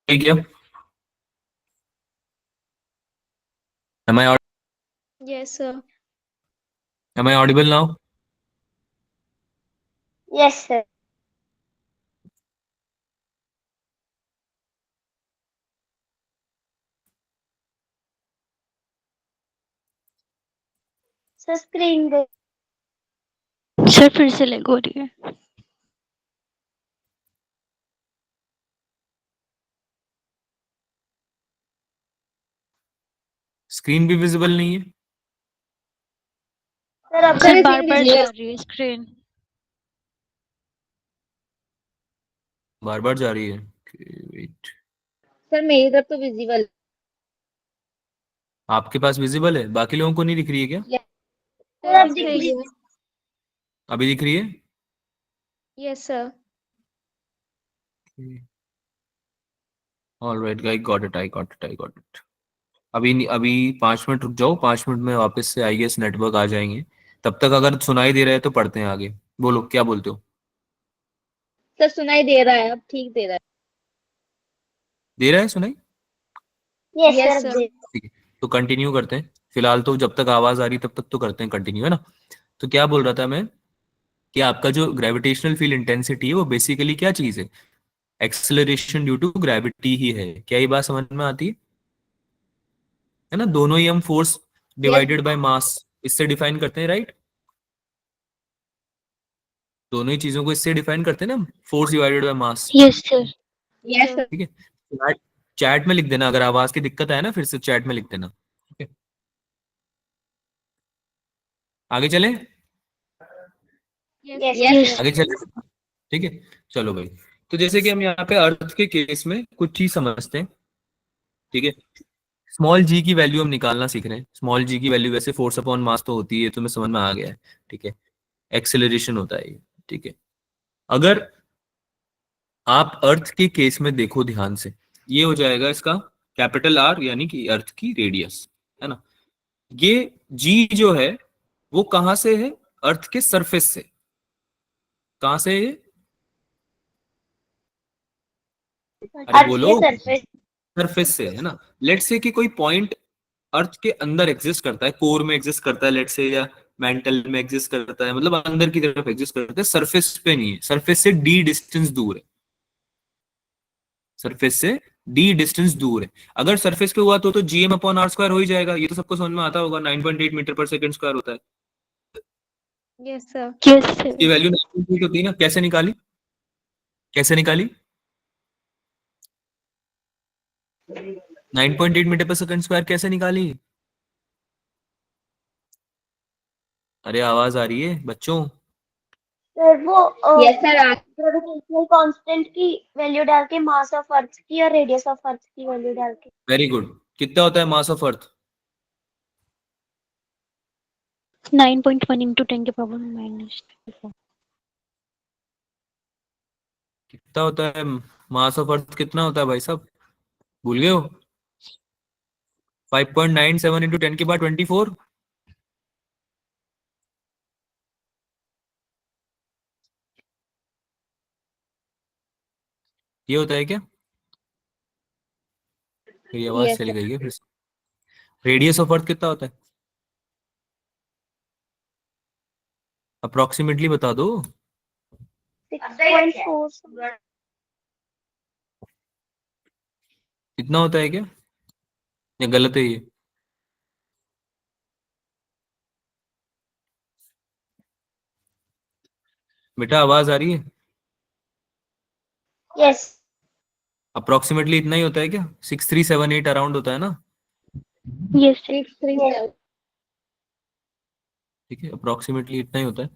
Speaker 1: ठीक है. Am I
Speaker 5: yes sir.
Speaker 1: audible now?
Speaker 3: Yes sir. Sir screen they.
Speaker 4: Sir, फिर से lag हो रही है.
Speaker 1: स्क्रीन भी विजिबल नहीं है?
Speaker 3: सर अब
Speaker 4: Sir, बार-बार जा रही है screen.
Speaker 1: बार बार जा रही है. वेट.
Speaker 5: सर मेरी तरफ तो विजिबल।
Speaker 1: आपके पास विजिबल है, बाकी लोगों को नहीं दिख रही है क्या?
Speaker 3: सर अब दिख रही है।
Speaker 1: अभी दिख रही है?
Speaker 5: Yes sir.
Speaker 1: Alright, I got it, I got it, I got it. अभी 5 मिनट रुक जाओ. 5 मिनट में वापस से आई गेस नेटवर्क आ जाएंगे. तब तक अगर सुनाई दे रहा है तो पढ़ते हैं आगे. बोलो क्या बोलते हो?
Speaker 5: सर सुनाई दे रहा है, अब ठीक दे रहा
Speaker 1: दे रहा है सुनाई?
Speaker 5: है।
Speaker 3: Yes
Speaker 5: yes
Speaker 3: sir
Speaker 5: sir.
Speaker 1: ठीक है, तो कंटिन्यू करते हैं. फिलहाल तो जब तक आवाज आ रही तब तक तो करते हैं कंटिन्यू, है ना? तो क्या बोल रहा था मैं कि आपका जो ग्रेविटेशनल फील्ड इंटेंसिटी है वो बेसिकली क्या चीज है? एक्सेलरेशन ड्यू टू ग्रेविटी ही है. क्या ये बात समझ में आती है ना? दोनों ही हम फोर्स डिवाइडेड बाय मास इससे डिफाइन करते हैं, राइट? दोनों ही चीजों को इससे डिफाइन करते हैं ना, force divided by mass.
Speaker 4: Yes, sir.
Speaker 5: Yes sir.
Speaker 1: ठीक है. चैट में लिख देना अगर आवाज की दिक्कत आए ना, फिर से चैट में लिख देना. ठीक है, आगे चलें?
Speaker 5: यस
Speaker 1: आगे चलें. ठीक है, चलो भाई. तो जैसे कि हम यहाँ पे अर्थ के केस में कुछ चीज समझते हैं. ठीक है, स्मॉल जी की वैल्यू हम निकालना सीख रहे हैं. स्मॉल जी की वैल्यू वैसे फोर्स अपॉन मास तो होती है, तुम्हें समझ में आ गया है. ठीक है, एक्सेलरेशन होता है ये. ठीक है, अगर आप अर्थ के केस में देखो ध्यान से, ये हो जाएगा इसका कैपिटल आर, यानी कि अर्थ की रेडियस, है ना? ये जी जो है वो कहां से है? अर्थ के सरफेस से. कहां से है ये? अरे
Speaker 3: अर्थ
Speaker 1: बोलो.
Speaker 3: के सरफेस।
Speaker 1: सरफेस से, है ना? लेट्स से कि कोई पॉइंट अर्थ के अंदर एग्जिस्ट करता है, कोर में एग्जिस्ट करता है लेट्स से, या मेंटल में एग्जिस्ट करता है, मतलब अंदर की तरफ एग्जिस्ट करता है, सरफेस पे नहीं है. सरफेस से डी डिस्टेंस दूर है. सरफेस से डी डिस्टेंस दूर है. अगर सरफेस पे हुआ तो जीएम अपॉन आर स्क्वायर हो ही जाएगा. ये तो सबको समझ में आता होगा. 9.8 मीटर पर सेकंड स्क्वायर होता है.
Speaker 5: Yes sir.
Speaker 4: Yes, sir.
Speaker 1: ये वैल्यू 9.8 होती है ना? कैसे निकाली? कैसे निकाली? 9.8 मीटर पर सेकंड स्क्वायर कैसे निकाली? अरे आवाज आ रही है बच्चों?
Speaker 3: सर वो
Speaker 5: यस सर।
Speaker 3: ग्रेविटेशनल कांस्टेंट की वैल्यू डाल के मास ऑफ अर्थ की और रेडियस ऑफ अर्थ की वैल्यू डाल के।
Speaker 1: Very good. कितना होता है मास ऑफ अर्थ?
Speaker 4: 9.1 into 10 के पावर माइनस।
Speaker 1: कितना होता है मास ऑफ अर्थ? कितना होता है भाई साहब, भूल गए हो? 5.97 इंटू 10 की पावर 24। ये होता है क्या? मेरी आवाज
Speaker 5: यस
Speaker 1: चली
Speaker 5: सर।
Speaker 1: गई है फिर से। रेडियस ऑफ अर्थ कितना होता है अप्रोक्सीमेटली बता दो।
Speaker 3: 6.4।
Speaker 1: इतना होता है क्या, या गलत है ये? बेटा आवाज आ रही है?
Speaker 3: यस।
Speaker 1: अप्रोक्सीमेटली इतना ही होता है क्या? 6378 अराउंड होता है ना?
Speaker 4: यस
Speaker 5: 637।
Speaker 1: ठीक है, अप्रोक्सीमेटली इतना ही होता है।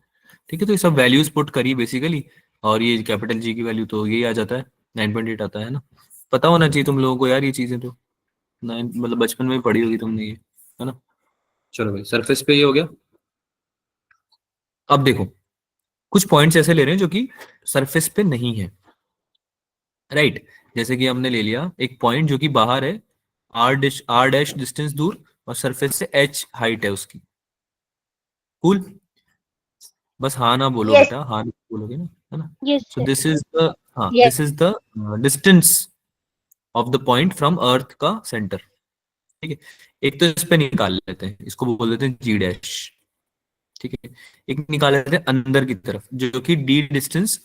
Speaker 1: ठीक है, तो ये सब वैल्यूज पुट करी बेसिकली, और ये कैपिटल जी की वैल्यू तो यही आ जाता है, 9.8 आता है ना। पता होना चाहिए तुम लोगों को यार ये चीजें, तो 9 मतलब बचपन में ही पढ़ी होगी तुमने ये, है ना। चलो भाई, सरफेस पे ये हो गया। अब देखो, कुछ पॉइंट्स ऐसे ले रहे हैं जो कि सरफेस पे नहीं है, राइट। जैसे कि हमने ले लिया एक पॉइंट जो कि बाहर है, आर डैश डिस्टेंस दूर, और सरफेस से एच हाइट है उसकी। कूल। बस हाँ ना बोलो
Speaker 3: Yes.
Speaker 1: बेटा, हाँ नहीं बोलोगे ना, है ना।
Speaker 4: Yes
Speaker 1: so this is the, हाँ
Speaker 5: Yes.
Speaker 1: This is the distance of the point from earth का सेंटर। ठीक है, एक तो इस पे निकाल लेते हैं, इसको बोल देते हैं जी डैश। ठीक है, एक निकाल लेते हैं अंदर की तरफ, जो कि डी डिस्टेंस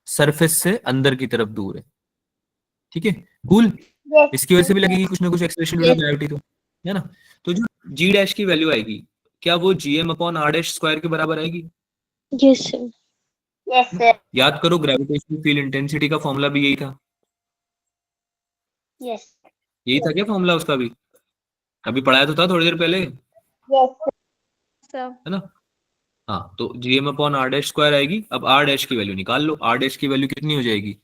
Speaker 1: सरफेस से अंदर की तरफ दूर है। ठीक है, कूल।
Speaker 3: Yes.
Speaker 1: इसकी वजह से भी लगेगी कुछ ना कुछ expression due to
Speaker 5: Yes.
Speaker 1: Gravity, तो है ना। तो जो जी डैश की वैल्यू आएगी, क्या वो GM upon R dash square के बराबर आएगी?
Speaker 4: Yes sir.
Speaker 3: Yes, sir.
Speaker 1: याद करो, ग्रेविटेशनल फील्ड इंटेंसिटी का फॉर्मूला भी यही था।
Speaker 3: Yes.
Speaker 1: यही था क्या फॉर्मूला उसका भी? अभी पढ़ाया तो था थोड़ी देर पहले,
Speaker 3: Yes, sir.
Speaker 1: है ना। हाँ, तो GM upon R dash square आएगी। अब आर डैश की वैल्यू निकाल लो। आर डैश की वैल्यू कितनी हो जाएगी?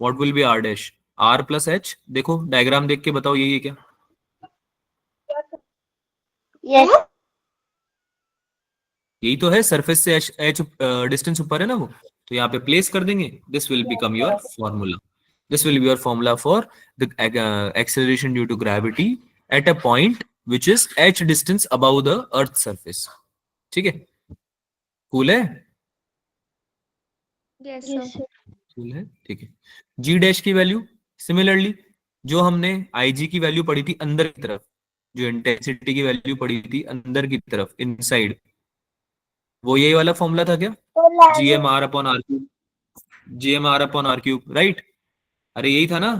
Speaker 1: What will be R dash? R plus H. देखो डायग्राम देख के बताओ, यही है क्या?
Speaker 3: Yes.
Speaker 1: यही तो है, सरफेस से एच एच डिस्टेंस ऊपर है ना वो, तो यहाँ पे प्लेस कर देंगे। This will become your formula. This will be your formula for the acceleration due to gravity at a point which is H distance above the earth surface. ठीक है, कूल है?
Speaker 5: Yes,
Speaker 4: yes
Speaker 5: sir.
Speaker 1: कूल है, ठीक है। जी dash की value similarly, जो हमने आई जी की वैल्यू पढ़ी थी अंदर की तरफ, जो इंटेंसिटी की वैल्यू पढ़ी थी अंदर की तरफ इनसाइड, वो यही वाला फॉर्मूला था क्या? G M R upon R cube, G M R upon R cube, right. अरे यही था ना।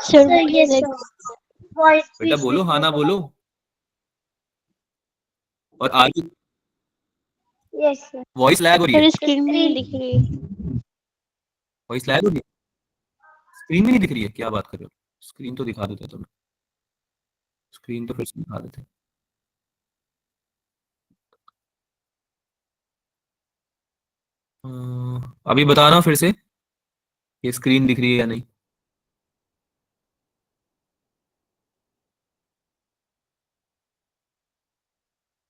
Speaker 4: Sir
Speaker 3: Sir, yes, sir. Voice
Speaker 1: बेटा बोलो, हाँ ना बोलो। और आर की
Speaker 3: Yes, sir.
Speaker 1: वॉइस लैग हो रही
Speaker 4: सर
Speaker 1: है,
Speaker 4: स्क्रीन में नहीं दिख रही है।
Speaker 1: वॉइस लैग हो रही है, स्क्रीन में नहीं दिख रही है, क्या बात कर रहे हो? स्क्रीन तो दिखा देते तुम्हें, स्क्रीन तो फिर से दिखा देते। अभी बताना फिर से, ये स्क्रीन दिख रही है या नहीं?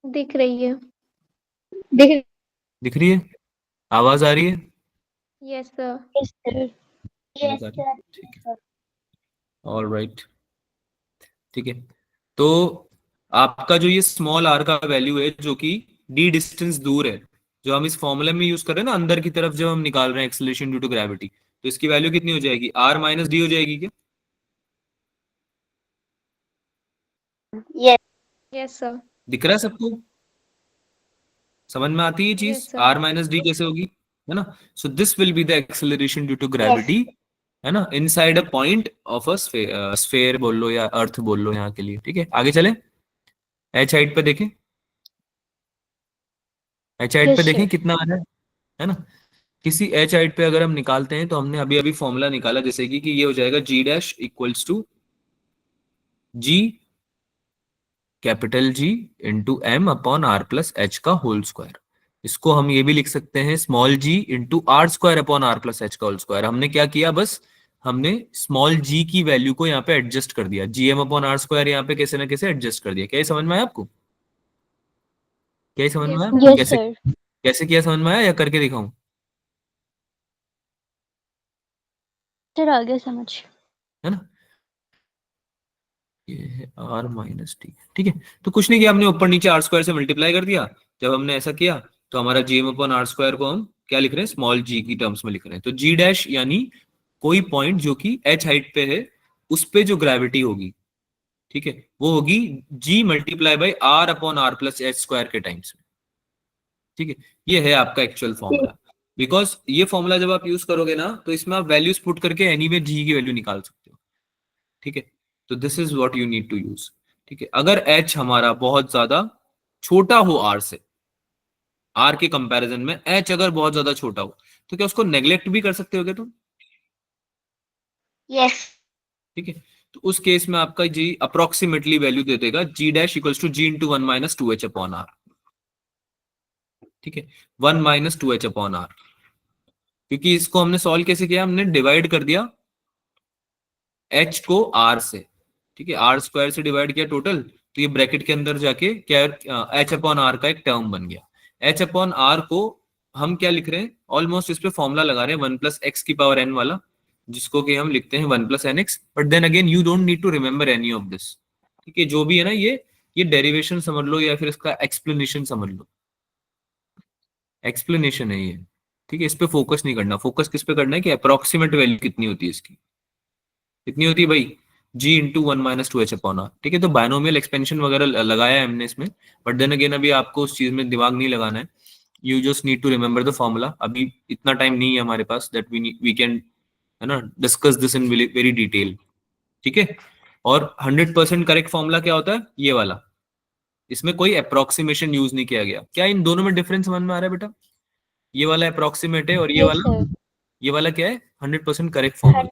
Speaker 5: दिख रही है। दिख।
Speaker 1: दिख रही है? आवाज आ रही है?
Speaker 5: Yes, sir.
Speaker 4: Yes sir.
Speaker 3: Yes,
Speaker 1: आवाज आ रही
Speaker 3: sir.
Speaker 1: है? ठीक है, ऑल राइट। ठीक है, तो आपका जो ये स्मॉल आर का वैल्यू है, जो कि डी डिस्टेंस दूर है, जो हम इस फॉर्मूले में यूज कर रहे हैं ना, अंदर की तरफ जब हम निकाल रहे हैं एक्सेलरेशन ड्यू टू ग्रेविटी, तो इसकी वैल्यू कितनी हो जाएगी? आर माइनस डी हो जाएगी क्या?
Speaker 3: Yes.
Speaker 5: Yes, sir.
Speaker 1: दिख रहा है सबको? समझ में आती है ये चीज?
Speaker 5: Yes, sir.
Speaker 1: R minus D कैसे होगी, है ना। So this will be the acceleration due to gravity, है ना, inside a point of a sphere बोल लो या अर्थ बोल लो यहाँ के लिए। ठीक है, आगे चले। एच हाइट पे देखें, एच हाइट
Speaker 4: यस
Speaker 1: पे देखें
Speaker 4: सर।
Speaker 1: कितना आ रहा है ना। किसी एच हाइट पे अगर हम निकालते हैं, तो हमने अभी अभी फॉर्मूला निकाला, जैसे कि ये हो जाएगा G dash equals to G capital G into M upon R plus H का होल स्क्वायर। इसको हम ये भी लिख सकते हैं small g into R square upon R plus H का होल स्क्वायर। हमने क्या किया, बस हमने स्मॉल g की वैल्यू को यहाँ पे एडजस्ट कर दिया, G M upon R square यहाँ पे कैसे ना कैसे एडजस्ट कर दिया। क्या ये समझ में आया आपको? क्या ये समझ में आया?
Speaker 3: यस
Speaker 1: कैसे
Speaker 3: सर।
Speaker 1: कैसे किया, समझ में आया या करके दिखाऊं?
Speaker 4: सर आ गया समझ।
Speaker 1: है ना, ये है आर माइनस टी। ठीक है, तो कुछ नहीं किया, हमने ऊपर नीचे आर स्क्वायर से मल्टीप्लाई कर दिया। जब हमने ऐसा किया तो हमारा G M upon R square को हम क्या लिख रहे हैं, स्मॉल जी की टर्म्स में लिख रहे हैं। तो जी डैश यानी कोई पॉइंट जो कि एच हाइट पे है, उस पे जो ग्रेविटी होगी, ठीक है, वो होगी G multiply by R upon R plus H square के टाइम्स में। ठीक है, ये है आपका एक्चुअल फॉर्मूला। बिकॉज ये फॉर्मूला जब आप यूज करोगे ना, तो इसमें आप वैल्यूज पुट करके एनीवे जी की वैल्यू निकाल सकते हो। ठीक है, तो this is what you need to use. ठीक है, अगर एच हमारा बहुत ज्यादा छोटा हो आर से, आर के कंपैरिजन में एच अगर बहुत ज्यादा छोटा हो, तो क्या उसको नेग्लेक्ट भी कर सकते हो क्या तुम?
Speaker 3: यस।
Speaker 1: ठीक है, तो उस केस में आपका जी अप्रोक्सीमेटली वैल्यू दे देगा G dash equals to G into one minus two H upon R. ठीक है, one minus two H upon R, क्योंकि इसको हमने सॉल्व कैसे किया, हमने डिवाइड कर दिया एच को आर से। ठीक है, आर स्क्वायर से डिवाइड किया टोटल, तो ये ब्रैकेट के अंदर जाके क्या एच अपॉन आर का एक टर्म बन गया। एच अपॉन आर को हम क्या लिख रहे हैं, ऑलमोस्ट इस पे फॉर्मूला लगा रहे हैं वन प्लस एक्स की पावर एन वाला, जिसको कि हम लिखते हैं one plus N X. But then again you don't need to remember any of this. ठीक है, जो भी है ना, ये डेरिवेशन समझ लो या फिर इसका एक्सप्लेनेशन समझ लो, एक्सप्लेनेशन है ये। ठीक है, इस पे फोकस नहीं करना, फोकस किस पे करना है कि अप्रोक्सीमेट वैल्यू कितनी होती है इसकी, कितनी होती है भाई, G into one minus two H upon R. ठीक है, तो बायनोमियल एक्सपेंशन वगैरह लगाया है हमने इसमें, बट देन अगेन अभी आपको उस चीज में दिमाग नहीं लगाना है। You just need to remember the formula. अभी इतना टाइम नहीं है हमारे पास दैट वी कैन, है ना, discuss this in very detail. ठीक है, और 100% करेक्ट फॉर्मूला क्या होता है, ये वाला। इसमें कोई अप्रोक्सीमेशन यूज नहीं किया गया। क्या इन दोनों में डिफरेंस समझ में आ रहा है बेटा? ये वाला अप्रोक्सीमेट है और ये
Speaker 3: यस
Speaker 1: वाला,
Speaker 3: सर।
Speaker 1: ये वाला क्या है, 100% करेक्ट फॉर्मूला।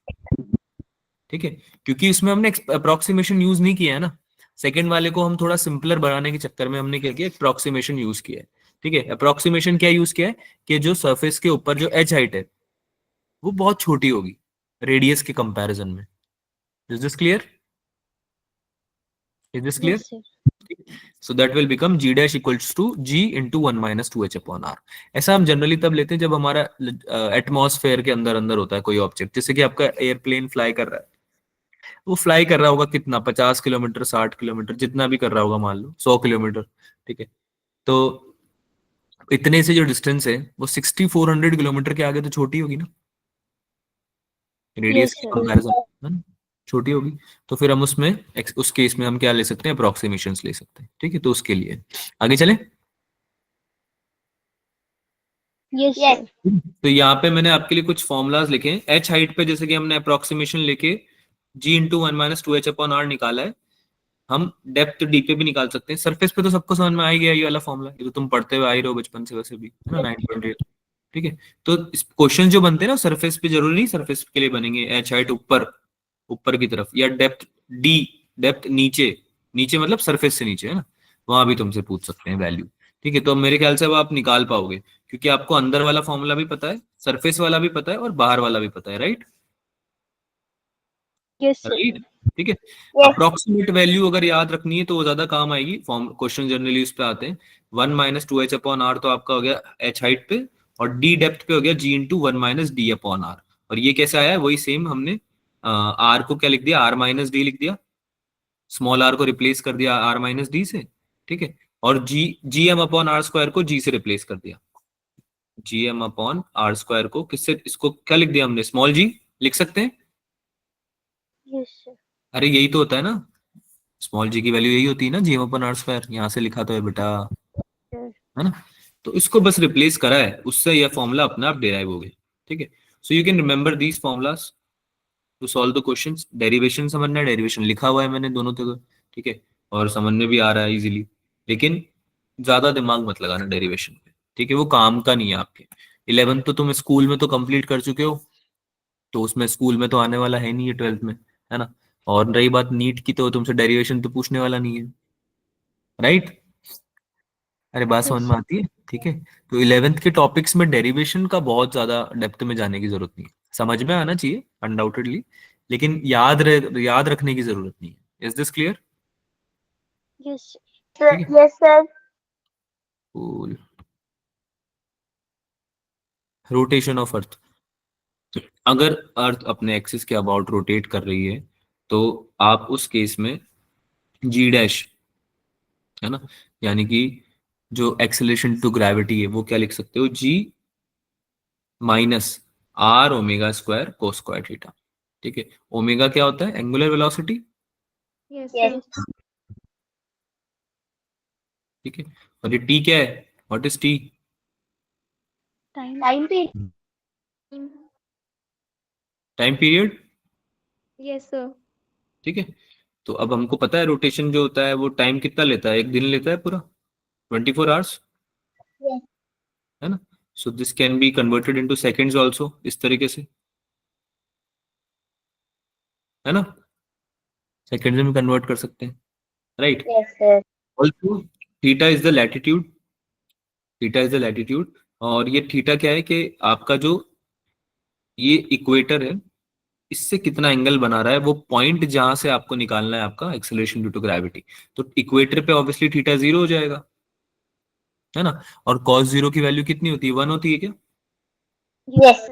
Speaker 1: ठीक है, क्योंकि इसमें हमने अप्रोक्सीमेशन यूज नहीं किया है ना। सेकंड वाले को हम थोड़ा सिंपलर बनाने के चक्कर में हमने क्या किया, अप्रोक्सीमेशन यूज किया है। ठीक है, अप्रोक्सीमेशन क्या यूज किया है कि जो सरफेस के ऊपर जो एच हाइट है वो बहुत छोटी होगी रेडियस के कंपैरिजन में। Is this clear? Is this clear?
Speaker 4: Yes sir.
Speaker 1: So that will become G dash equals to G into one minus two H upon R. ऐसा हम जनरली तब लेते हैं जब हमारा एटमॉस्फेयर के अंदर अंदर होता है कोई ऑब्जेक्ट, जैसे कि आपका एयरप्लेन फ्लाई कर रहा है, वो फ्लाई कर रहा होगा कितना, 50 किलोमीटर, 60 किलोमीटर, जितना भी कर रहा होगा, मान लो 100 किलोमीटर। ठीक है, तो इतने से जो डिस्टेंस है वो 6400 किलोमीटर के आगे तो छोटी होगी ना, रेडियस
Speaker 3: यस
Speaker 1: के
Speaker 3: सर।
Speaker 1: कंपैरिजन छोटी होगी। तो फिर हम उसमें उस केस में हम क्या ले सकते हैं, अप्रोक्सीमेशंस ले सकते हैं। ठीक है, तो उसके लिए आगे चले।
Speaker 4: Yes
Speaker 3: yes.
Speaker 4: सर।
Speaker 1: तो यहाँ पे मैंने आपके लिए कुछ फॉर्मुलाज लिखे हैं। एच हाइट पे जैसे कि हमने अप्रोक्सीमेशन लेके G into one minus two H upon R निकाला है, हम डेप्थ डी पे भी निकाल सकते हैं। सरफेस पे तो सबको समझ में आ ही गया ये वाला फॉर्मूला, ये तो तुम पढ़ते हुए आ ही रहे हो बचपन से वैसे भी, है ना, 9.8। ठीक है, तो क्वेश्चन जो बनते हैं ना सरफेस पे, जरूरी नहीं सरफेस के लिए बनेंगे। एच हाइट ऊपर, ऊपर की तरफ, या डेप्थ डी, डेप्थ नीचे, नीचे मतलब सरफेस से नीचे, है ना, वहां भी तुमसे पूछ सकते हैं वैल्यू। ठीक है, तो मेरे ख्याल से अब आप निकाल पाओगे, क्योंकि आपको अंदर वाला फॉर्मूला भी पता है, सरफेस वाला भी पता है और बाहर वाला भी पता है, राइट?
Speaker 4: Yes sir.
Speaker 1: राइट, ठीक है।
Speaker 3: यस।
Speaker 1: अप्रोक्सीमेट वैल्यू अगर याद रखनी है तो वो ज्यादा काम आएगी, फॉर्म क्वेश्चन जनरली उस पे आते हैं। One minus two H upon R तो आपका हो गया एच हाइट पे, और डी डेप्थ पे हो गया G into one minus D upon R. और ये कैसे आया है, वही सेम हमने आर को क्या लिख दिया, आर माइनस डी लिख दिया, स्मॉल आर को रिप्लेस कर दिया आर माइनस डी से। ठीक है, और G M upon R square को जी से रिप्लेस कर दिया, G M upon R square को किससे, इसको क्या लिख दिया हमने, स्मॉल जी लिख सकते हैं।
Speaker 4: Yes sir.
Speaker 1: अरे यही तो होता है ना, स्मॉल जी की वैल्यू यही होती है ना, G M upon R square, यहाँ से लिखा तो है बेटा, है ना। तो इसको बस रिप्लेस करा है, उससे यह फॉर्मूला अपने आप डिराइव हो गए। ठीक है, so you can remember these formulas to solve the questions. Derivation समझना है, डेरिवेशन लिखा हुआ है मैंने दोनों जगह। ठीक है, और समझ में भी आ रहा है इजीली, लेकिन ज्यादा दिमाग मत लगाना डेरिवेशन पे। ठीक है, वो काम का नहीं है आपके। 11th तो तुम स्कूल में तो कंप्लीट कर चुके हो, तो उसमें स्कूल में तो आने वाला है नहीं है 12th में, है ना। और रही बात नीट की, तो तुमसे डेरिवेशन तो पूछने वाला नहीं है। राइट। अरे बात समझ में आती है, ठीक है। तो 11th के टॉपिक्स में डेरिवेशन का बहुत ज्यादा डेप्थ में जाने की जरूरत नहीं है, समझ में आना चाहिए अनडाउटेडली, लेकिन याद रखने की जरूरत नहीं है। Is this clear?
Speaker 4: Yes.
Speaker 1: ठीक है,
Speaker 3: yes sir.
Speaker 1: Cool. Rotation of earth, अगर अर्थ अपने एक्सिस के अबाउट रोटेट कर रही है तो आप उस केस में जी डैश, है ना, यानी कि जो एक्सेलरेशन टू ग्रेविटी है वो क्या लिख सकते हो, G minus R omega square को स्क्वायर थीटा। ठीक है, ओमेगा क्या होता है, angular velocity.
Speaker 4: Yes,
Speaker 3: yes
Speaker 4: sir.
Speaker 1: ठीक है, और ये टी क्या है, what is T?
Speaker 4: Time.
Speaker 3: Time पे।
Speaker 1: Time period.
Speaker 3: Yes sir.
Speaker 1: ठीक है, तो अब हमको पता है रोटेशन जो होता है वो टाइम कितना लेता है, एक दिन लेता है पूरा, 24 आवर्स,
Speaker 3: यस
Speaker 1: है ना। So this can be converted into seconds also, इस तरीके से, है ना, सेकंड्स में कन्वर्ट कर सकते हैं, right.
Speaker 3: Yes sir.
Speaker 1: Also theta is the latitude, theta is the latitude, और ये थीटा क्या है कि आपका जो ये इक्वेटर है इससे कितना एंगल बना रहा है, वो पॉइंट जहां से आपको निकालना है आपका एक्सेलरेशन ड्यू टू ग्रेविटी। तो इक्वेटर पे ऑब्वियसली थीटा 0 हो जाएगा, है ना। और cos 0 की वैल्यू कितनी होती है, 1 होती है क्या,
Speaker 3: यस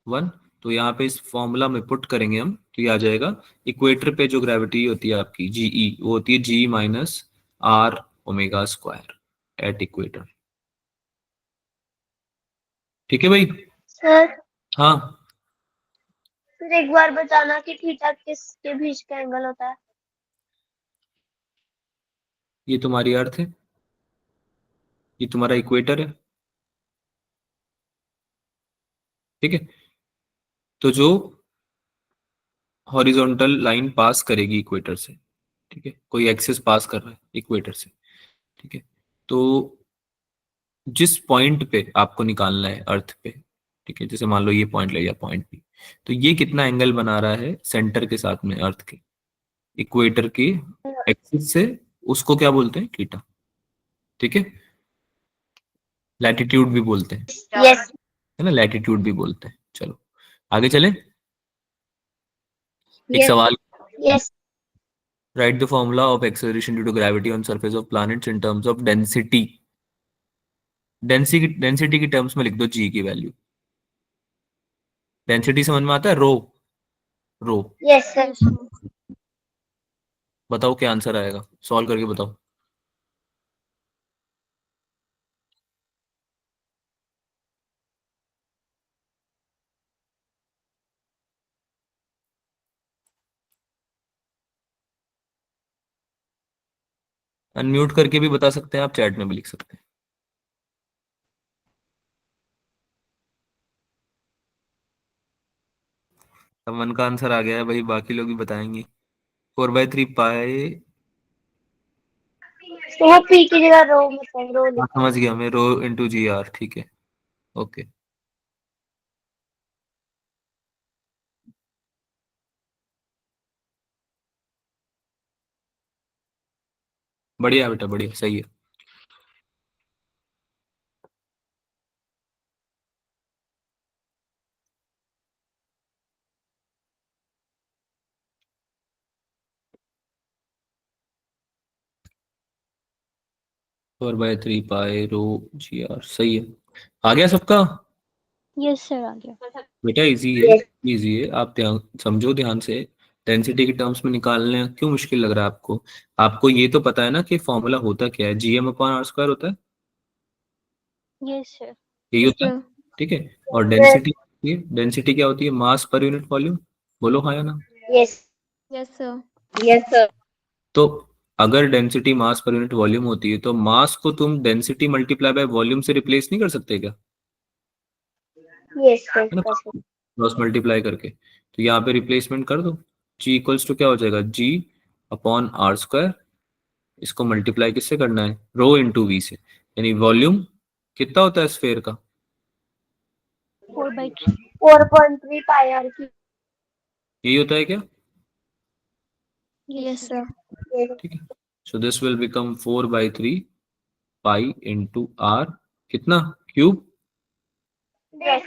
Speaker 1: 1। तो यहाँ पे इस फॉर्मूला में पुट करेंगे हम तो ये आ जाएगा, इक्वेटर पे जो ग्रेविटी होती है आपकी जीई वो होती है G minus R omega square at equator. ठीक है भाई।
Speaker 3: सर।
Speaker 1: हाँ,
Speaker 3: फिर एक बार बताना कि थीटा किसके बीच का एंगल होता है।
Speaker 1: ये तुम्हारी अर्थ है, ये तुम्हारा इक्वेटर है, ठीक है। तो जो हॉरिजॉन्टल लाइन पास करेगी इक्वेटर से, ठीक है, कोई एक्सिस पास कर रहा है इक्वेटर से, ठीक है, तो जिस पॉइंट पे आपको निकालना है अर्थ पे, ठीक है, जैसे मान लो ये पॉइंट ले लिया पॉइंट पी, तो ये कितना एंगल बना रहा है सेंटर के साथ में अर्थ के, इक्वेटर की एक्सिस से, उसको क्या बोलते हैं, थीटा। ठीक है, लैटिट्यूड भी बोलते हैं,
Speaker 3: यस
Speaker 1: है ना, लैटिट्यूड भी बोलते हैं। चलो आगे चले, एक
Speaker 3: यस
Speaker 1: सवाल,
Speaker 3: yes
Speaker 1: write the formula of acceleration due to gravity on surface of planets in terms of density. Density की टर्म्स में लिख दो जी की वैल्यू। डेंसिटी समझ में आता है, rho, rho.
Speaker 3: Yes sir.
Speaker 4: Yes, sir.
Speaker 1: बताओ क्या आंसर आएगा, सॉल्व करके बताओ। अनम्यूट करके भी बता सकते हैं आप, चैट में भी लिख सकते हैं। अमन का आंसर आ गया है भाई, बाकी लोग भी बताएंगे। 4/3 पाए,
Speaker 3: तो वो पी की जगह रो मतलब रो लिखा
Speaker 1: समझ
Speaker 3: है।
Speaker 1: गया मैं, रो इंटू जी आर, ठीक है, ओके। बढ़िया बेटा, बढ़िया, सही है। 4/3 पाए रो जी आर, सही है। आ गया सबका
Speaker 4: Yes, sir. आ गया.
Speaker 1: बेटा, इजी है,
Speaker 3: यस
Speaker 1: इजी है, आप ध्यान समझो ध्यान से। डेंसिटी की टर्म्स में निकालने क्यों मुश्किल लग रहा है आपको, आपको ये तो पता है ना कि फॉर्मूला होता क्या है, जीएम अपॉन आर स्क्वायर होता है,
Speaker 4: Yes, sir.
Speaker 1: यही होता है,
Speaker 3: सर।
Speaker 1: ठीक है। और डेंसिटी, डेंसिटी क्या होती है, मास पर यूनिट वॉल्यूम, बोलो हाँ या ना।
Speaker 3: Yes
Speaker 4: Yes, sir.
Speaker 3: Yes sir.
Speaker 1: तो अगर density mass per unit volume होती है तो मास को तुम डेंसिटी मल्टीप्लाई बाय वॉल्यूम से रिप्लेस नहीं कर सकते क्या,
Speaker 3: यस सर।
Speaker 1: है ना, क्रॉस मल्टीप्लाई करके। तो यहाँ पे रिप्लेसमेंट कर दो, जी इक्वल्स टू क्या हो जाएगा, जी अपॉन आर स्क्वायर, इसको मल्टीप्लाई किससे करना है, रो इंटू वी से, यानी वॉल्यूम कितना होता है स्फेयर का,
Speaker 4: 4/3.
Speaker 3: 4.3 पाई आर की।
Speaker 1: यही होता है क्या,
Speaker 4: Yes, sir.
Speaker 3: यस
Speaker 1: ठीक है। So this will become 4/3 pi into R, कितना क्यूब?
Speaker 3: Yes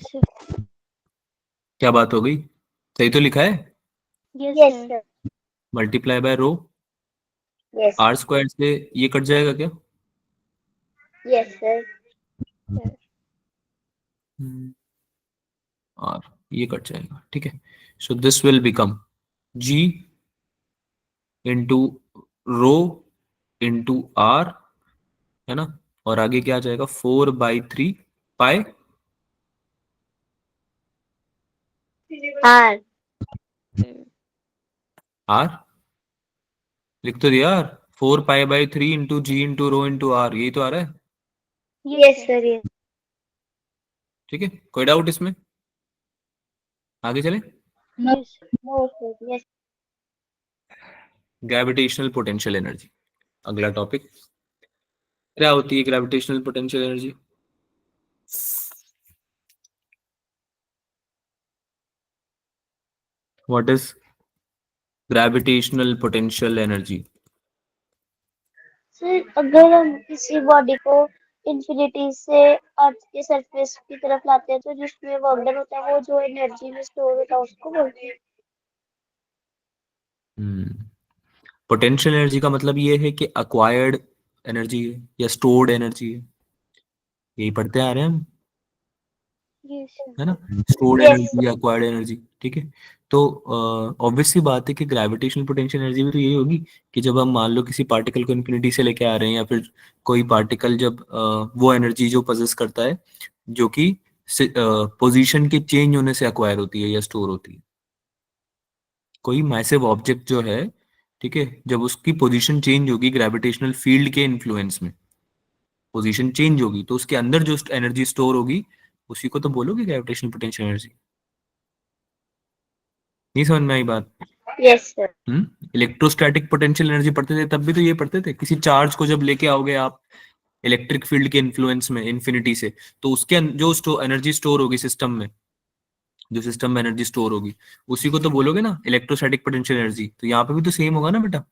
Speaker 3: sir.
Speaker 1: क्या बात हो गई? सही तो लिखा है,
Speaker 3: yes sir.
Speaker 1: Multiply by rho,
Speaker 5: yes
Speaker 1: R square से ये कट जाएगा क्या?
Speaker 5: यस सर।
Speaker 1: और ये कट जाएगा, ठीक है। So this will become G into rho into R, है ना, और आगे क्या आ जाएगा? 4/3 पाई
Speaker 5: आर।
Speaker 1: आर, लिख तो दिया यार, 4 pi into G into rho into R, यही तो आ रहा है,
Speaker 5: यस सर। यस।
Speaker 1: ठीक है। कोई डाउट इसमें? आगे चले।
Speaker 3: Yes
Speaker 5: no sir. Yes.
Speaker 1: Gravitational potential energy, अगला टॉपिक। क्या होती है gravitational potential energy? What is gravitational potential energy?
Speaker 3: Sir, अगर हम किसी बॉडी को इंफिनिटी से अर्थ के सरफेस की तरफ लाते हैं तो जिसमें वर्क डन होता है वो जो एनर्जी में स्टोर होता है उसको बोलते हैं।
Speaker 1: पोटेंशियल एनर्जी का मतलब ये है कि अक्वायर्ड एनर्जी है या स्टोर्ड एनर्जी है, यही पढ़ते आ रहे हैं हम,
Speaker 3: यस सर।
Speaker 1: है ना, स्टोर्ड
Speaker 5: यस।
Speaker 1: एनर्जी या अक्वायर्ड एनर्जी, ठीक है। तो ऑब्वियस सी बात है कि ग्रेविटेशनल पोटेंशियल एनर्जी भी तो यही होगी कि जब हम मान लो किसी पार्टिकल को इन्फिनिटी से लेके आ रहे हैं, या फिर कोई पार्टिकल जब वो एनर्जी जो पोजेस करता है जो कि पोजीशन के चेंज होने से अक्वायर होती है या स्टोर होती है। कोई मैसिव ऑब्जेक्ट जो है, ठीक है, जब उसकी पोजीशन चेंज होगी ग्रेविटेशनल फील्ड के इन्फ्लुएंस में, पोजीशन चेंज होगी तो उसके अंदर जो एनर्जी स्टोर होगी उसी को तो बोलोगे ग्रेविटेशनल पोटेंशियल एनर्जी। नहीं समझ में आई बात?
Speaker 5: Yes sir.
Speaker 1: Electrostatic potential energy पढ़ते थे तब भी तो ये पढ़ते थे, किसी चार्ज को जब लेके आओगे आप इलेक्ट्रिक फील्ड के इन्फ्लुएंस में इन्फिनिटी से, तो उसके जो एनर्जी स्टोर होगी सिस्टम में, जो सिस्टम में एनर्जी स्टोर होगी उसी को तो बोलोगे ना इलेक्ट्रोस्टैटिक पोटेंशियल एनर्जी। तो यहाँ पे भी तो सेम होगा ना बेटा?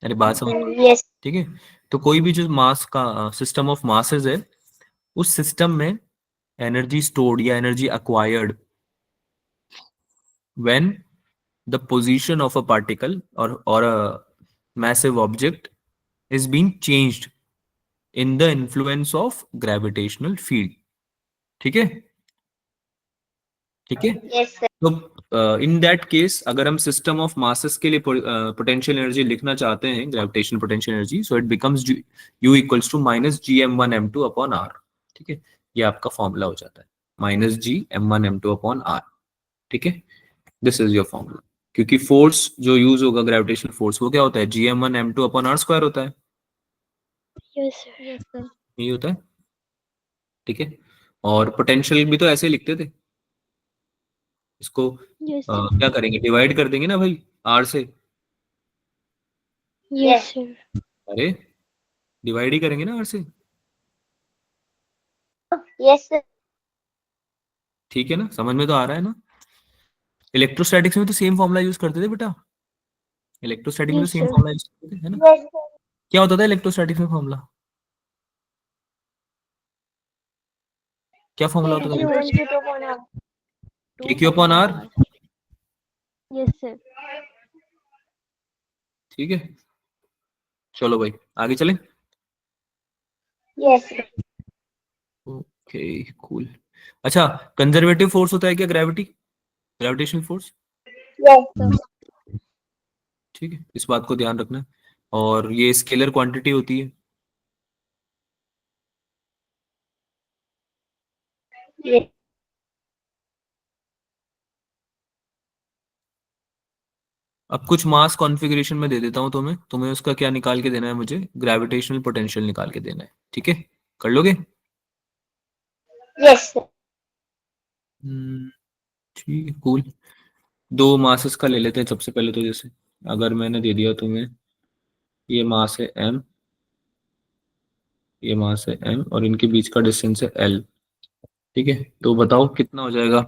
Speaker 1: अरे बात समझ,
Speaker 5: यस।
Speaker 1: ठीक है। तो कोई भी जो मास का सिस्टम ऑफ मासेस है, उस सिस्टम में एनर्जी स्टोर्ड या energy acquired when the position of a particle और a massive object is being changed in the influence of gravitational field, ठीक है, ठीक है।
Speaker 5: Yes sir.
Speaker 1: तो इन दैट केस अगर हम सिस्टम ऑफ मासेस के लिए पोटेंशियल एनर्जी लिखना चाहते हैं, gravitational potential energy, so it becomes U equals to -gm1m2/r, ठीक है। ये आपका फॉर्मूला हो जाता है -gm1m2/r, ठीक है। दिस इज योर फॉर्मूला, क्योंकि फोर्स जो यूज होगा ग्रेविटेशनल फोर्स वो क्या होता है? gm1m2/r² होता है,
Speaker 3: यस सर। Yes sir.
Speaker 1: यही होता है, ठीक है। और पोटेंशियल भी तो ऐसे ही लिखते थे, इसको
Speaker 3: यस
Speaker 1: क्या करेंगे? डिवाइड कर देंगे ना भाई आर से,
Speaker 3: यस सर।
Speaker 1: अरे डिवाइड ही करेंगे ना आर से,
Speaker 5: यस सर।
Speaker 1: ठीक है ना, समझ में तो आ रहा है ना? इलेक्ट्रोस्टैटिक्स में तो सेम फॉर्मूला यूज करते थे बेटा, इलेक्ट्रोस्टैटिक में तो
Speaker 3: yes
Speaker 1: same
Speaker 3: sir.
Speaker 1: Formula use करते थे, है ना?
Speaker 5: Yes sir.
Speaker 1: क्या होता था इलेक्ट्रोस्टैटिक्स में फॉर्मूला? क्या फॉर्मूला होता था? Q/R,
Speaker 3: yes sir.
Speaker 1: ठीक है। चलो भाई आगे चलें।
Speaker 5: Yes sir.
Speaker 1: Okay cool. अच्छा, कंजर्वेटिव फोर्स होता है क्या gravity, gravitational force?
Speaker 5: Yes sir.
Speaker 1: ठीक है, इस बात को ध्यान रखना। और ये स्केलर क्वांटिटी होती है,
Speaker 5: यस।
Speaker 1: अब कुछ मास कॉन्फ़िगरेशन में दे देता हूं तुम्हें, तुम्हें उसका क्या निकाल के देना है? मुझे ग्रेविटेशनल पोटेंशियल निकाल के देना है, ठीक है, कर लोगे?
Speaker 5: Yes sir.
Speaker 1: ठीक है कूल। दो मासेस का ले लेते हैं सबसे पहले। तो जैसे अगर मैंने दे दिया तुम्हें, ये मास है m, ये मास है m, और इनके बीच का डिस्टेंस है l, ठीक है। तो बताओ कितना हो जाएगा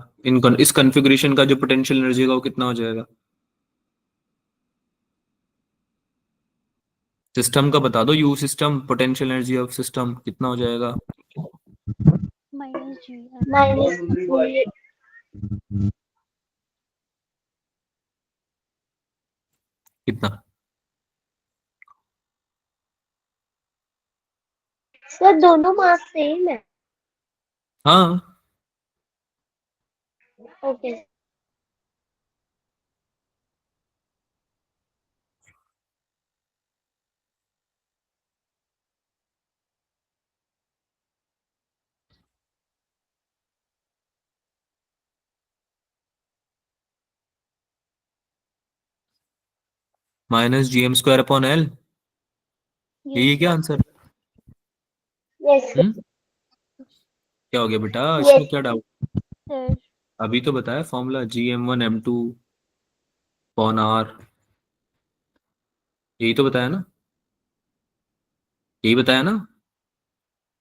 Speaker 1: इस कॉन्फ़िगरेशन का जो पोटेंशियल एनर्जी होगा वो कितना हो जाएगा? सिस्टम का बता दो, U system potential energy of system कितना हो जाएगा?
Speaker 4: माइनस जी
Speaker 3: माइनस
Speaker 1: कितना?
Speaker 3: सर दोनों मास सेम है।
Speaker 1: हाँ
Speaker 3: okay
Speaker 1: minus G M square upon L, यही है क्या आंसर?
Speaker 3: यस
Speaker 1: क्या हो गया बेटा,
Speaker 3: यस
Speaker 1: इसमें क्या डाउट?
Speaker 4: सर।
Speaker 1: अभी तो बताया formula, GM1 M2 upon are, यही तो बताया ना, यही बताया ना।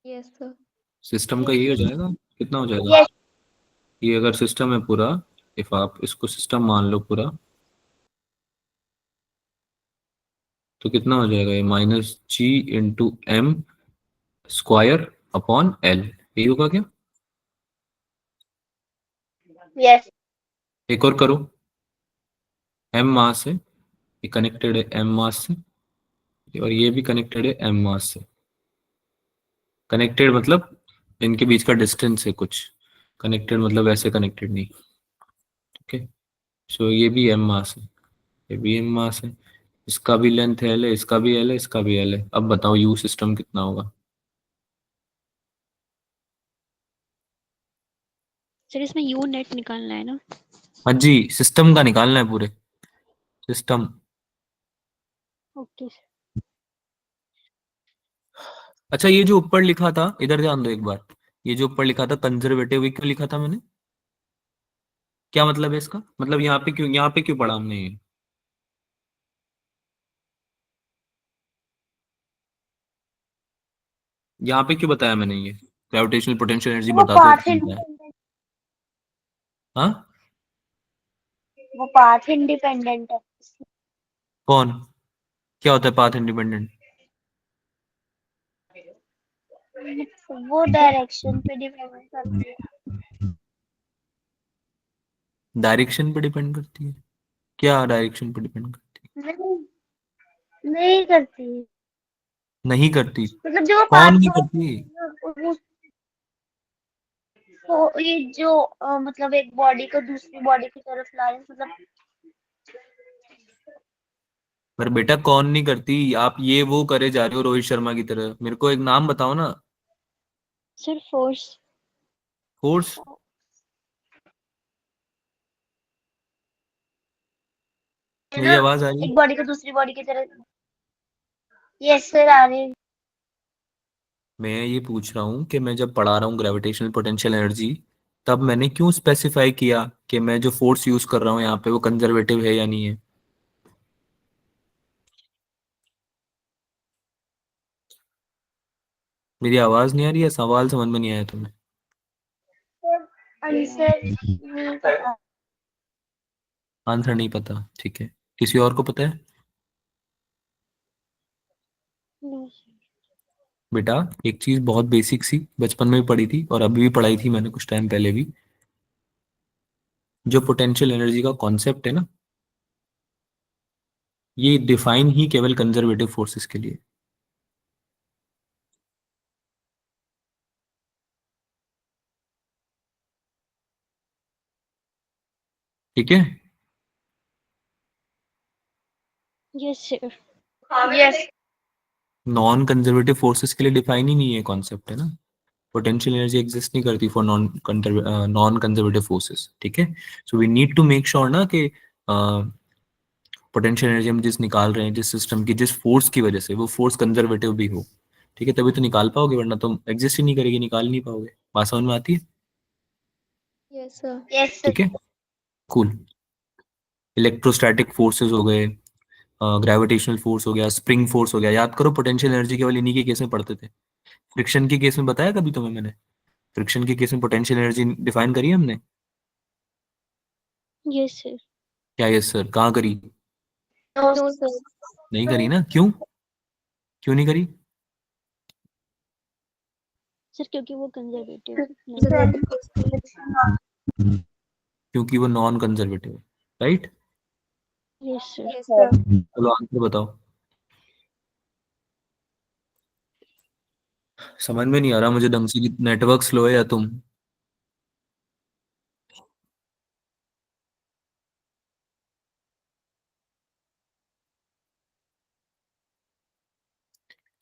Speaker 4: Yes sir.
Speaker 1: सिस्टम का यही हो जाएगा, कितना हो जाएगा?
Speaker 3: यस
Speaker 1: ये अगर सिस्टम है पूरा, इफ आप इसको सिस्टम मान लो पूरा, तो कितना हो जाएगा ये? -G × M square upon L, यही होगा क्या?
Speaker 3: यस
Speaker 1: एक और करो, M मास है, ये कनेक्टेड है M मास से, और ये भी कनेक्टेड है M मास से। कनेक्टेड मतलब इनके बीच का डिस्टेंस है कुछ, कनेक्टेड मतलब ऐसे कनेक्टेड नहीं। ठीक है, सो ये भी M मास है, ये भी M मास है, इसका भी लेंथ L है, इसका भी L है, इसका भी L है। अब बताओ U सिस्टम कितना होगा?
Speaker 4: सर इसमें यू नेट निकालना है ना?
Speaker 1: हाँ जी, सिस्टम का निकालना है, पूरे सिस्टम।
Speaker 4: ओके।
Speaker 1: अच्छा, ये जो ऊपर लिखा था, इधर ध्यान दो एक बार, ये जो ऊपर लिखा था कंजर्वेटिव, ये क्यों लिखा था मैंने? क्या मतलब है इसका? मतलब यहाँ पे क्यों पढ़ा हमने ये? यहाँ पे क्यों बताया मैंने ये? ग्रेविटेशनल पोटेंशियल एनर्जी
Speaker 3: वो
Speaker 1: बताते
Speaker 3: पाथ
Speaker 1: हुए बताया।
Speaker 3: इंडिपेंडेंट
Speaker 1: हाँ,
Speaker 3: वो पाथ इंडिपेंडेंट है।
Speaker 1: कौन? क्या होता है पाथ इंडिपेंडेंट?
Speaker 3: वो डायरेक्शन पे डिपेंड करती है।
Speaker 1: डायरेक्शन पे डिपेंड करती है? क्या डायरेक्शन पे डिपेंड करती
Speaker 3: नहीं नहीं करती,
Speaker 1: है? नहीं करती?
Speaker 3: मतलब जो
Speaker 1: कौन
Speaker 3: पाथ
Speaker 1: नहीं
Speaker 3: क्रॉस
Speaker 1: करती?
Speaker 3: वो ये जो मतलब एक बॉडी को दूसरी बॉडी की तरफ ला रहे हैं, मतलब
Speaker 1: पर बेटा कौन नहीं करती? आप ये वो करे जा रहे हो रोहित शर्मा की तरह, मेरे को एक नाम बताओ ना।
Speaker 4: Sir force.
Speaker 1: फोर्स?
Speaker 3: है
Speaker 1: मेरी
Speaker 3: ना,
Speaker 1: आवाज आ रही है?
Speaker 3: एक बॉडी को दूसरी बॉडी की तरफ। यस सर आ रही है।
Speaker 1: मैं ये पूछ रहा हूँ कि मैं जब पढ़ा रहा हूँ ग्रेविटेशनल पोटेंशियल एनर्जी, तब मैंने क्यों स्पेसिफाई किया कि मैं जो फोर्स यूज कर रहा हूँ यहाँ पे वो कंजर्वेटिव है या नहीं है? मेरी आवाज नहीं आ रही है? सवाल समझ में नहीं आया तुम्हें?
Speaker 3: आंसर नहीं पता।
Speaker 1: आंसर नहीं पता, ठीक है। किसी और को पता है?
Speaker 4: No sir.
Speaker 1: बेटा एक चीज बहुत बेसिक सी बचपन में भी पढ़ी थी और अभी भी पढ़ाई थी मैंने कुछ टाइम पहले भी, जो पोटेंशियल एनर्जी का कॉन्सेप्ट है ना, ये डिफाइन ही केवल कंजर्वेटिव फोर्सेस के लिए। ठीक है,
Speaker 4: yes sir.
Speaker 3: Yes
Speaker 1: non conservative forces के लिए डिफाइन ही नहीं है कॉन्सेप्ट, है ना। पोटेंशियल एनर्जी एग्जिस्ट नहीं करती फॉर नॉन कंजर्वेटिव फोर्सेस। ठीक है, so we need to make sure ना कि पोटेंशियल एनर्जी हम जिस निकाल रहे हैं जिस सिस्टम की, जिस फोर्स की वजह से, वो फोर्स कंजर्वेटिव भी हो। ठीक है, तभी तो निकाल पाओगे, वरना तो एग्जिस्ट ही नहीं करेगी, निकाल नहीं पाओगे। बात समझ में आती है?
Speaker 4: Yes sir.
Speaker 3: यस
Speaker 1: ठीक है, कूल। इलेक्ट्रोस्टैटिक फोर्सेस हो गए, ग्रेविटेशनल फोर्स हो गया, स्प्रिंग फोर्स हो गया। याद करो पोटेंशियल एनर्जी केवल इन्हीं के केस में पढ़ते थे। फ्रिक्शन के केस में बताया कभी तुम्हें मैंने? फ्रिक्शन के केस में पोटेंशियल एनर्जी डिफाइन करी है हमने?
Speaker 4: Yes sir.
Speaker 1: क्या? यस सर, कहाँ करी?
Speaker 3: No
Speaker 4: no sir.
Speaker 1: नहीं करी ना, क्यों? क्यों नहीं करी?
Speaker 4: सर क्योंकि वो कंजर्वेटिव
Speaker 1: क्योंकि वो नॉन कंजर्वेटिव है, right?
Speaker 4: Yes sir.
Speaker 3: Yes sir.
Speaker 1: चलो आंसर बताओ। समझ में नहीं आ रहा मुझे ढंग से कि नेटवर्क स्लो है या तुम।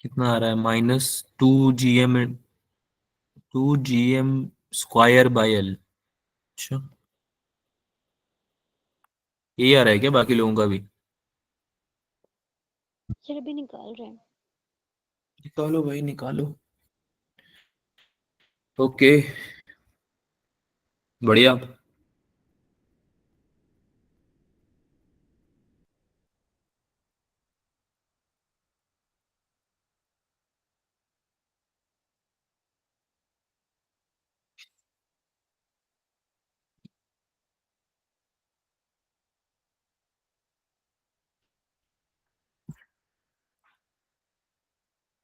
Speaker 1: कितना आ रहा है? -2 GM, 2 GM² बाई L। अच्छा, ये आ रहा है क्या बाकी लोगों का भी?
Speaker 4: सर अभी निकाल रहे हैं।
Speaker 1: निकालो भाई निकालो। ओके, बढ़िया।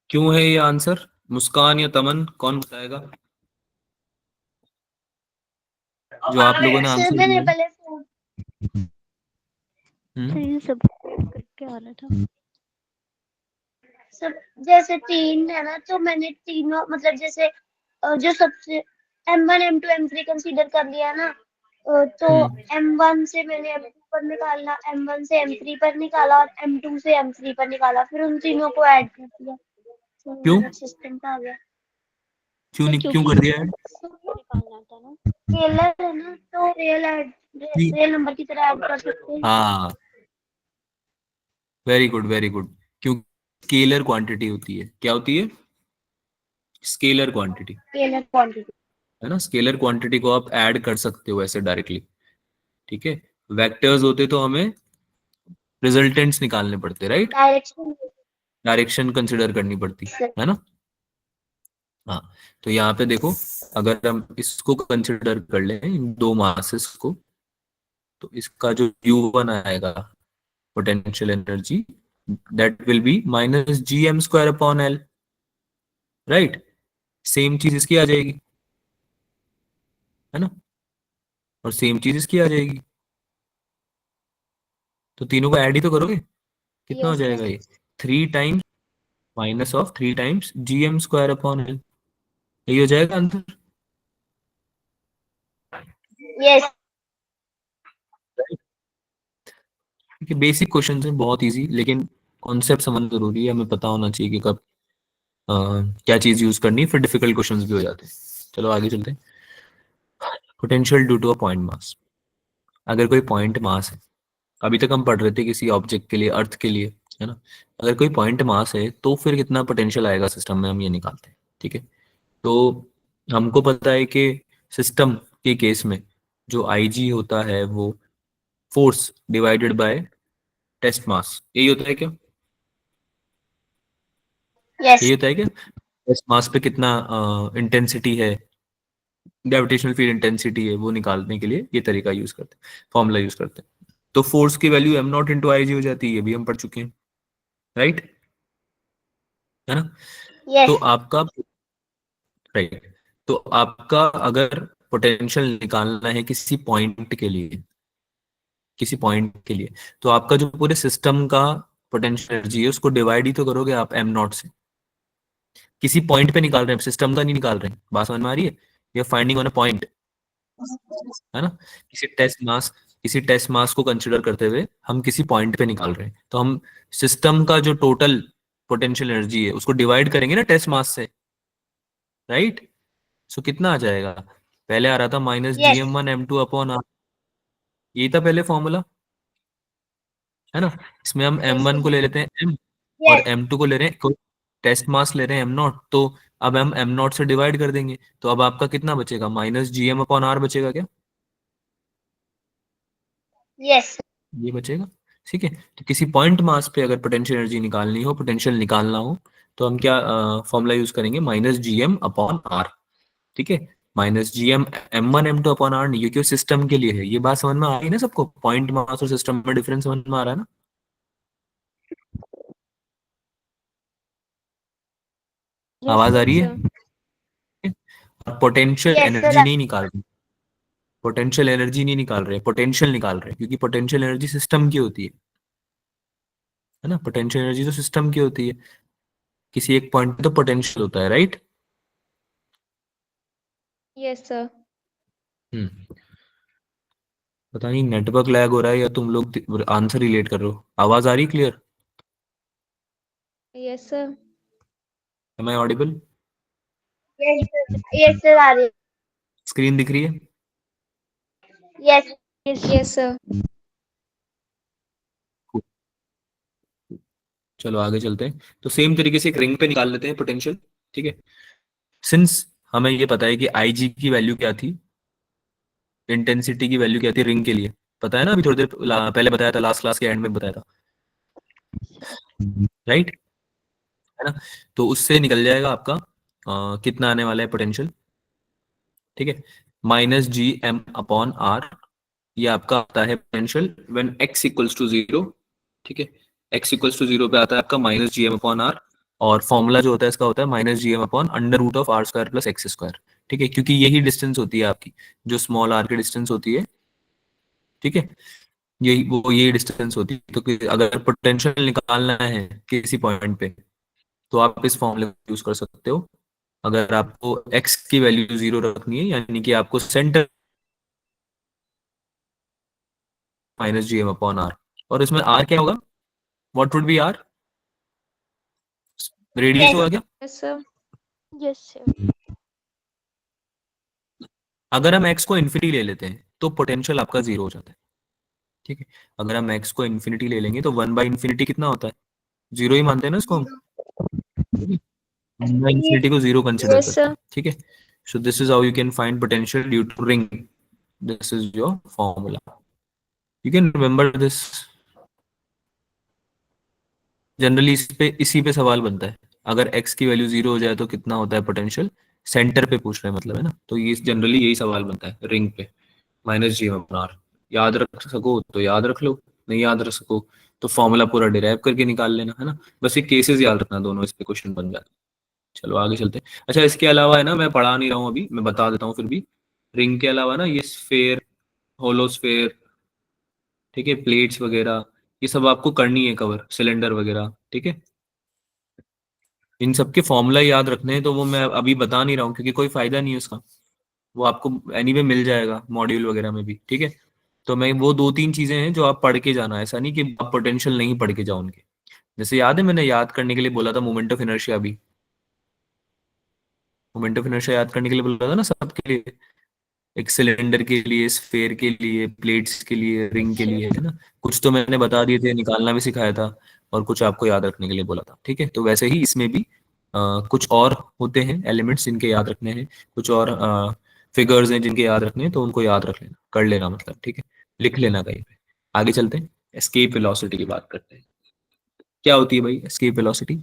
Speaker 1: क्यों है ये आंसर? मुस्कान या तमन, कौन बताएगा? जो आप लोगों ने
Speaker 3: सर
Speaker 1: आंसर
Speaker 3: मैंने
Speaker 1: दिया।
Speaker 3: पहले फोन
Speaker 4: सर
Speaker 1: हम्म
Speaker 4: ये सब करके आ रहा था।
Speaker 3: सब जैसे 3 है ना, तो मैंने तीनों मतलब जैसे जो सबसे M1 M2 M3 कंसीडर कर लिया ना, तो
Speaker 1: हम्म
Speaker 3: M1 से मैंने M2 पर निकालना, M1 से M3 पर निकाला और M2 से M3 पर निकाला, फिर उन तीनों को ऐड कर दिया, तो
Speaker 1: क्यों
Speaker 3: मेरा सिस्टम का आ गया।
Speaker 1: क्यों
Speaker 4: सर
Speaker 1: नहीं, क्यों
Speaker 4: क्योंकि
Speaker 1: कर दिया है?
Speaker 4: निकालना था ना।
Speaker 3: स्केलर है ना, तो
Speaker 1: जी।
Speaker 3: रियल नंबर की तरह ऐड कर सकते हैं।
Speaker 1: हाँ, वेरी गुड वेरी गुड। क्यों? स्केलर क्वांटिटी होती है, क्या होती है? Scalar quantity,
Speaker 3: scalar quantity.
Speaker 1: है ना? स्केलर क्वांटिटी को आप ऐड कर सकते हो ऐसे डायरेक्टली, ठीक है। वेक्टर्स होते तो हमें रिजल्टेंट्स निकालने पड़ते, राइट?
Speaker 3: डायरेक्शन।
Speaker 1: डायरेक्शन कंसिडर करनी पड़ती, है ना? हाँ, तो यहाँ पे देखो, अगर हम इसको कंसिडर कर लें इन दो मासेस को, तो इसका जो U1 आएगा potential energy, that will be -GM² upon L, right? Same चीज इसकी आ जाएगी, है ना? और सेम चीज इसकी आ जाएगी, तो तीनों को ऐड ही तो करोगे। कितना हो
Speaker 3: यस
Speaker 1: जाएगा ये? 3 times -3 times GM² upon L, यही हो जाएगा आंसर।
Speaker 3: यस।
Speaker 1: क्योंकि बेसिक क्वेश्चन है, बहुत इजी, लेकिन कॉन्सेप्ट समझना जरूरी है, हमें पता होना चाहिए कि कब क्या चीज यूज करनी है, फिर डिफिकल्ट क्वेश्चंस भी हो जाते हैं। चलो आगे चलते हैं। Potential due to a point mass. अगर कोई पॉइंट मास है, अभी तक हम पढ़ रहे थे किसी ऑब्जेक्ट के लिए, अर्थ के लिए, है ना? अगर कोई पॉइंट मास है तो फिर कितना पोटेंशियल आएगा सिस्टम में, हम ये निकालते हैं, ठीक है। तो हमको पता है कि सिस्टम के केस में जो IG होता है वो फोर्स डिवाइडेड बाय टेस्ट मास, यही होता है क्या?
Speaker 3: यस।
Speaker 1: यही होता है क्या? टेस्ट मास पे कितना इंटेंसिटी है, ग्रेविटेशनल फील्ड इंटेंसिटी है, वो निकालने के लिए ये तरीका यूज करते हैं, फॉर्मूला यूज करते हैं। तो फोर्स की वैल्यू m0 × IG हो जाती है, ये भी हम पढ़ चुके हैं, राइट? है ना? तो
Speaker 3: यस।
Speaker 1: आपका, राइट, तो आपका अगर पोटेंशियल निकालना है किसी पॉइंट के लिए, किसी पॉइंट के लिए, तो आपका जो पूरे सिस्टम का पोटेंशियल एनर्जी है उसको डिवाइड ही तो करोगे आप m0 से। किसी पॉइंट पे निकाल रहे हैं, सिस्टम का नहीं निकाल रहे हैं, बात समझ में आ रही है? ये फाइंडिंग ऑन अ पॉइंट, है ना? किसी टेस्ट मास, किसी टेस्ट मास को कंसिडर करते हुए हम किसी पॉइंट पे निकाल रहे हैं, तो हम सिस्टम का जो टोटल पोटेंशियल एनर्जी है उसको डिवाइड करेंगे ना टेस्ट मास से, राइट? सो कितना आ जाएगा? पहले आ रहा था
Speaker 3: yes.
Speaker 1: -GM1 M2 upon R, यही था पहले फॉर्मूला, है ना? इसमें हम
Speaker 3: यस।
Speaker 1: M1 को ले लेते हैं M, और
Speaker 3: यस।
Speaker 1: M2 को ले रहे हैं, टेस्ट मास ले रहे हैं M0, तो अब हम M0 से डिवाइड कर देंगे, तो अब आपका कितना बचेगा? -GM अपॉन R बचेगा क्या?
Speaker 3: यस।
Speaker 1: ये बचेगा, ठीक है। तो किसी पॉइंट मास पे अगर पोटेंशियल एनर्जी निकालनी हो, पोटेंशियल निकालना हो, तो हम क्या फॉर्मूला यूज करेंगे? -GM अपॉन R, ठीक है। -GM M1 M2 upon R नहीं, क्योंकि सिस्टम के लिए है। ये बात समझ में आ रही है ना सबको? पॉइंट मास और सिस्टम में डिफरेंस समझ में आ रहा है ना? आवाज आ रही है? Potential
Speaker 3: Yes,
Speaker 1: energy
Speaker 3: sir.
Speaker 1: नहीं निकाल रहे, पोटेंशियल एनर्जी नहीं निकाल रहे, पोटेंशियल निकाल रहे हैं, क्योंकि पोटेंशियल एनर्जी सिस्टम की होती है ना, पोटेंशियल एनर्जी तो सिस्टम की होती है, किसी एक पॉइंट पे तो पोटेंशियल होता है, राइट?
Speaker 5: Yes, sir.
Speaker 1: हम्म। पता नहीं नेटवर्क लैग हो रहा है या तुम लोग आंसर रिलेट कर रहे हो। आवाज आ रही clear?
Speaker 5: Yes, sir.
Speaker 1: Am I audible?
Speaker 3: Yes, sir. Yes, sir. Are
Speaker 1: screen दिख रही है?
Speaker 3: Yes.
Speaker 5: Yes, sir.
Speaker 1: चलो आगे चलते हैं। तो सेम तरीके से एक रिंग पे निकाल लेते हैं पोटेंशियल, ठीक है। सिंस हमें ये पता है कि आई जी की वैल्यू क्या थी, इंटेंसिटी की वैल्यू क्या थी रिंग के लिए, पता है ना, अभी थोड़ी देर पहले बताया था, लास्ट क्लास के एंड में बताया था, राइट? है ना? तो उससे निकल जाएगा आपका कितना आने वाला है पोटेंशियल, ठीक है, -gm/r। ये आपका आता है potential when x equals to 0, ठीक है। x इक्वल्स टू 0 पे आता है आपका -gm/r, और फॉर्मूला जो होता है इसका होता है -gm/√r² + x², ठीक है, क्योंकि यही डिस्टेंस होती है आपकी, जो स्मॉल r की डिस्टेंस होती है, ठीक है, यही डिस्टेंस होती है। तो अगर पोटेंशियल निकालना है किसी पॉइंट पे, तो आप इस फॉर्मूले को यूज कर सकते हो। अगर आपको x की वैल्यू 0 रखनी है, यानी कि आपको सेंटर -gm/r, और इसमें r क्या होगा, what would be r, radius
Speaker 3: Yes.
Speaker 1: होगा क्या?
Speaker 5: Yes, sir.
Speaker 4: Yes, sir.
Speaker 1: अगर हम x को इन्फिनिटी ले लेते हैं तो पोटेंशियल आपका 0 हो जाता है, ठीक है। अगर हम x को इन्फिनिटी ले लेंगे तो 1/∞ कितना होता है, 0 ही मानते हैं ना इसको हम, 1/∞ को 0 कंसिडर
Speaker 5: Yes,
Speaker 1: करते
Speaker 5: sir.
Speaker 1: हैं, ठीक है। So this is how you can find potential due to ring, this is your formula, you can remember this. Generally इसी पे सवाल बनता है, अगर x की वैल्यू 0 हो जाए तो कितना होता है पोटेंशियल, सेंटर पे पूछ रहे हैं मतलब, है ना। तो ये जनरली यही सवाल बनता है रिंग पे, -gm/r। याद रख सको तो याद रख लो, नहीं याद रख सको तो फॉर्मूला पूरा डिराइव करके निकाल लेना, है ना। बस ये केसेस याद रखना, दोनों इस पे क्वेश्चन बन जाते हैं। चलो आगे चलते हैं। अच्छा, इसके अलावा है ना, मैं पढ़ा नहीं रहा हूँ अभी, मैं बता देता हूँ फिर भी। रिंग के अलावा ना ये स्फेयर, होलोस्फेयर, ठीक है, प्लेट्स वगैरह, ये सब आपको करनी है कवर, सिलेंडर वगैरह, ठीक है। इन सब के फॉर्मूला याद रखने हैं, तो वो मैं अभी बता नहीं रहा हूँ क्योंकि कोई फायदा नहीं है उसका, वो आपको एनीवे मिल जाएगा मॉड्यूल वगैरह में भी, ठीक है। तो मैं वो 2-3 चीजें हैं जो आप पढ़ के जाना, ऐसा नहीं कि आप पोटेंशियल नहीं पढ़ के जाओ उनके। जैसे याद है मैंने याद करने के लिए बोला था मोमेंट ऑफ इनर्शिया, भी मोमेंट ऑफ इनर्शिया याद करने के लिए बोला था ना सबके लिए, एक सिलेंडर के लिए, स्फेयर के लिए, प्लेट्स के लिए, रिंग के
Speaker 4: Yes,
Speaker 1: लिए,
Speaker 4: sir.
Speaker 1: है ना। कुछ तो मैंने बता दिए थे, निकालना भी सिखाया था, और कुछ आपको याद रखने के लिए बोला था, ठीक है। तो वैसे ही इसमें भी कुछ और होते हैं एलिमेंट्स जिनके याद रखने हैं, कुछ और फिगर्स हैं जिनके याद रखने हैं, तो उनको याद रख लेना, कर लेना मतलब, ठीक है, लिख लेना कहीं पे। आगे चलते हैं, एस्केप वेलोसिटी की बात करते हैं। क्या होती है भाई एस्केप वेलोसिटी?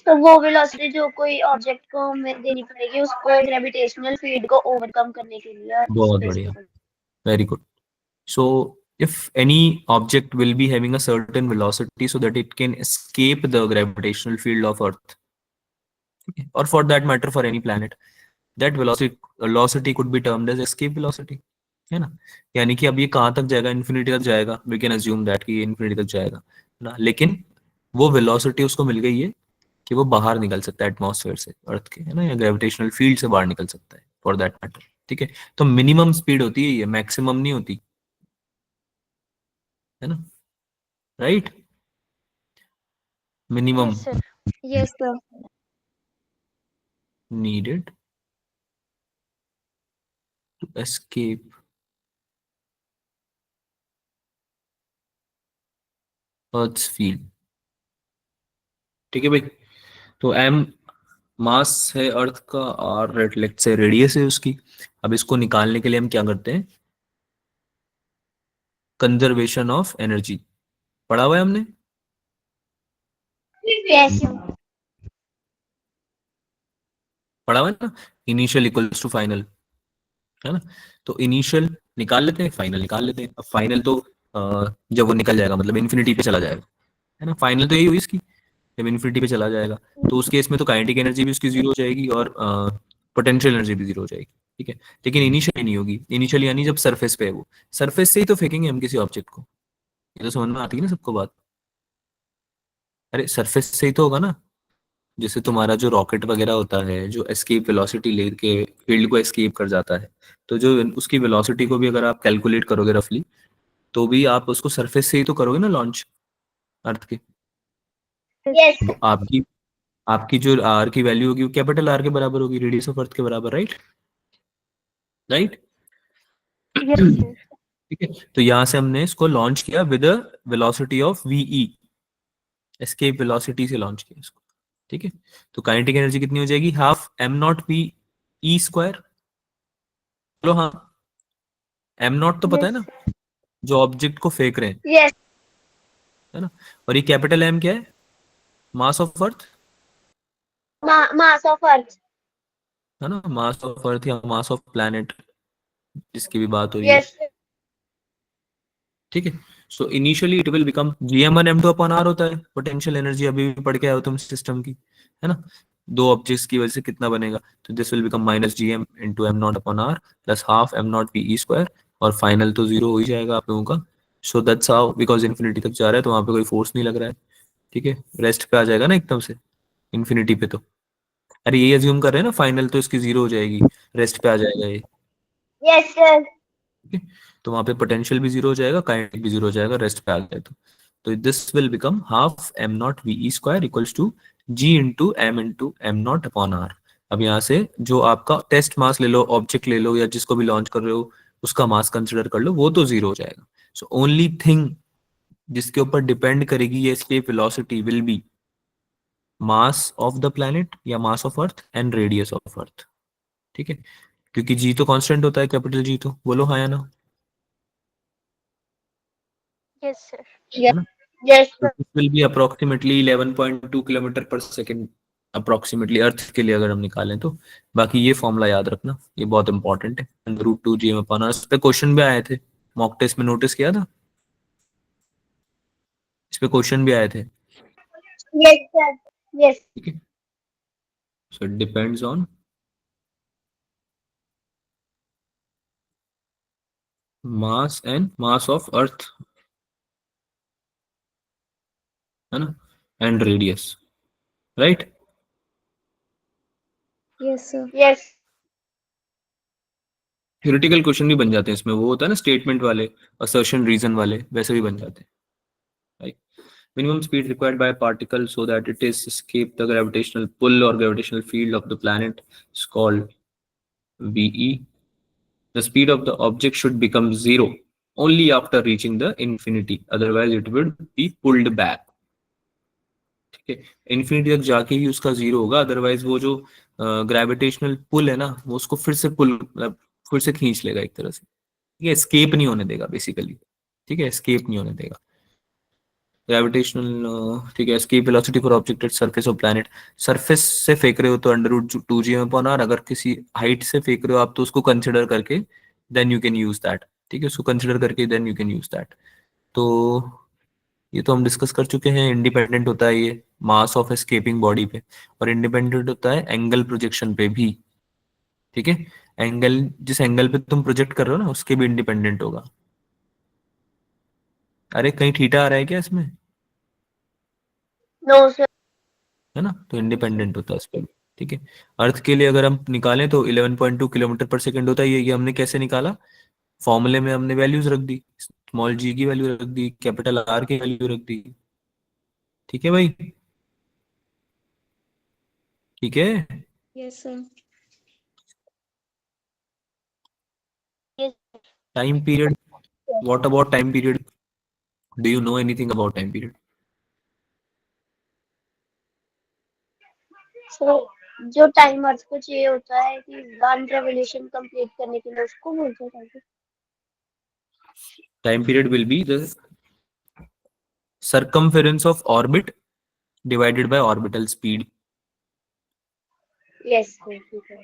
Speaker 3: तो वो वेलोसिटी जो कोई ऑब्जेक्ट को हमें देनी पड़ेगी उसको ग्रेविटेशनल फील्ड को ओवरकम करने के लिए
Speaker 1: बहुत
Speaker 3: स्पेस
Speaker 1: बढ़िया,
Speaker 3: में।
Speaker 1: Very good. So, if any object will be having a certain velocity so that it can escape the gravitational field of Earth, okay, or for that matter for any planet, that velocity could be termed as escape velocity, है ना। यानी कि अब ये कहाँ तक जाएगा, infinity तक जाएगा, वी कैन अज्यूम दैट कि ये इन्फिनिटी तक जाएगा, है ना। लेकिन वो वेलोसिटी उसको मिल गई है कि वो बाहर निकल सकता है एटमॉस्फेयर से, अर्थ के, है ना, या ग्रेविटेशनल फील्ड से बाहर निकल सकता है फॉर दैट मैटर, ठीक है। तो मिनिमम स्पीड होती है ये, मैक्सिमम नहीं होती, है ना, right. Minimum
Speaker 4: Yes, sir.
Speaker 5: Yes, sir.
Speaker 1: needed to escape Earth's field, ठीक है भाई। तो m मास है अर्थ का, और लेट्स से रेडियस है उसकी। अब इसको निकालने के लिए हम क्या करते हैं, कंजर्वेशन ऑफ एनर्जी, पढ़ा हुआ है हमने,
Speaker 3: Yes.
Speaker 1: पढ़ा हुआ है ना, इनिशियल इक्वल्स टू फाइनल, है ना। तो इनिशियल निकाल लेते हैं, फाइनल निकाल लेते हैं। अब फाइनल तो जब वो निकल जाएगा मतलब इन्फिनिटी पे चला जाएगा, है ना, फाइनल तो यही हुई इसकी। जब इन्फिनिटी पे चला जाएगा तो उस केस में तो काइनेटिक एनर्जी भी उसकी जीरो हो जाएगी और पोटेंशियल एनर्जी भी जीरो हो जाएगी, ठीक है। लेकिन इनिशियली नहीं होगी, इनिशियली यानी जब सरफेस पे है वो, सरफेस से ही तो फेंकेंगे हम किसी ऑब्जेक्ट को, ये तो समझ में आती है ना सबको बात। अरे सरफेस से ही तो होगा ना, जैसे तुम्हारा जो रॉकेट वगैरह होता है जो एस्केप वेलोसिटी लेके फील्ड को एस्केप कर जाता है, तो जो उसकी वेलोसिटी को भी अगर आप कैलकुलेट करोगे रफली, तो भी आप उसको सरफेस से ही तो करोगे ना लॉन्च, अर्थ के।
Speaker 3: यस
Speaker 1: तो आपकी आपकी जो आर की वैल्यू होगी वो कैपिटल आर के बराबर होगी, रेडियस ऑफ अर्थ के बराबर, राइट राइट।
Speaker 3: Yes sir.
Speaker 1: ठीक है, तो यहाँ से हमने इसको लॉन्च किया with velocity of VE, escape velocity से लॉन्च किया इसको, ठीक है। तो काइनेटिक एनर्जी कितनी हो जाएगी, half M not P E square. चलो हाँ, एम नॉट तो पता है
Speaker 3: यस
Speaker 1: ना, जो ऑब्जेक्ट को फेंक रहे हैं,
Speaker 3: यस
Speaker 1: है ना। और ये कैपिटल एम क्या है, मास ऑफ अर्थ,
Speaker 3: मास ऑफ अर्थ।
Speaker 1: है ना, मास ऑफ अर्थ या मास ऑफ प्लैनेट, जिसकी भी बात हो रही है,
Speaker 3: यस
Speaker 1: ठीक है। So initially it will become gm1m2/r होता है पोटेंशियल एनर्जी, अभी भी पढ़ के आए हो तुम सिस्टम की, है ना। दो ऑब्जेक्ट्स की वजह से कितना बनेगा, तो this will become minus gm into M not upon R plus half M not P E square, और फाइनल तो जीरो हो ही जाएगा आप लोगों का। So that's how, because infinity तक जा रहा है तो वहां पे कोई फोर्स नहीं लग रहा है, ठीक है। रेस्ट पे आ जाएगा ना एकदम से इन्फिनिटी पे, तो अरे ये अज्यूम कर रहे हैं ना फाइनल तो इसकी जीरो हो जाएगी, रेस्ट पे आ जाएगा ये,
Speaker 3: यस सर।
Speaker 1: ठीक है। तो वहां पे पोटेंशियल भी जीरो हो जाएगा, काइनेटिक भी जीरो हो जाएगा, रेस्ट पे आ गए तो this will become half M not V E square equals to G into M not upon R. अब यहाँ से जो आपका टेस्ट मास ले लो, ऑब्जेक्ट ले लो, या जिसको भी लॉन्च कर रहे हो उसका मास कंसिडर कर लो, वो तो जीरो हो जाएगा। सो ओनली थिंग जिसके ऊपर डिपेंड करेगी ये escape velocity will be mass of the planet या mass of earth and radius of earth, ठीक है। क्योंकि जी तो कांस्टेंट होता है, कैपिटल जी, तो बोलो हाँ या ना,
Speaker 4: यस सर।
Speaker 1: है ना।
Speaker 3: Yes
Speaker 1: So
Speaker 3: sir.
Speaker 1: this will be approximately 11.2 kilometre पर सेकेंड अप्रोक्सीमेटली, अर्थ के लिए अगर हम निकालें तो। बाकी ये फॉर्मूला याद रखना, ये बहुत इंपॉर्टेंट है, √2 gm/r। इस पे क्वेश्चन भी आए थे मॉक टेस्ट में, नोटिस किया था, इस पे क्वेश्चन भी आए थे,
Speaker 3: यस सर। यस
Speaker 1: ठीक है। So it depends on mass and mass of अर्थ, है ना, and radius, right.
Speaker 5: Yes sir.
Speaker 3: Yes
Speaker 1: theoretical question भी बन जाते हैं इसमें, वो होता है ना स्टेटमेंट वाले, असर्शन रीजन वाले, वैसे भी बन जाते हैं, right. Minimum speed required by a particle so that it is escape the gravitational pull or gravitational field of the planet is called VE. The speed of the object should become zero only after reaching the infinity, otherwise it would be pulled back, ठीक है। Infinity तक जाके ही उसका zero होगा, otherwise वो जो gravitational pull है ना, वो उसको फिर से पुल, मतलब फिर से खींच लेगा एक तरह से, ठीक है। एस्केप नहीं होने देगा बेसिकली, ठीक है, एस्केप नहीं होने देगा ग्रेविटेशनल, ठीक है। Escape velocity for object at surface of planet, surface से फेंक रहे हो तो √2 gm/r, अगर किसी हाइट से फेंक रहे हो आप तो उसको कंसिडर करके then you can use that, ठीक है, उसको कंसिडर करके then you can use that. तो ये तो हम डिस्कस कर चुके हैं, इंडिपेंडेंट होता है ये मास ऑफ एस्केपिंग बॉडी पे, और इंडिपेंडेंट होता है एंगल प्रोजेक्शन पे भी, ठीक है। एंगल, जिस एंगल पे तुम प्रोजेक्ट कर रहे हो ना उसके भी इंडिपेंडेंट होगा। अरे कहीं थीटा आ रहा है क्या इसमें,
Speaker 3: नो सर।
Speaker 1: है ना, तो इंडिपेंडेंट होता है उस पर, ठीक है। अर्थ के लिए अगर हम निकालें तो 11.2 किलोमीटर पर सेकंड होता है, ये हमने कैसे निकाला, फॉर्मूले में हमने वैल्यूज रख दी, स्मॉल जी की वैल्यू रख दी, कैपिटल आर की वैल्यू रख दी, ठीक है भाई, ठीक है।
Speaker 5: Yes sir.
Speaker 4: Yes
Speaker 1: time period, what about time period, do you know anything about time period.
Speaker 3: So जो टाइम अर्थ को चाहिए होता है कि वन रेवोल्यूशन कंप्लीट करने के लिए, उसको बोलते हैं time।
Speaker 1: Time period will be the circumference of orbit divided by orbital speed।
Speaker 3: Yes sir ठीक है।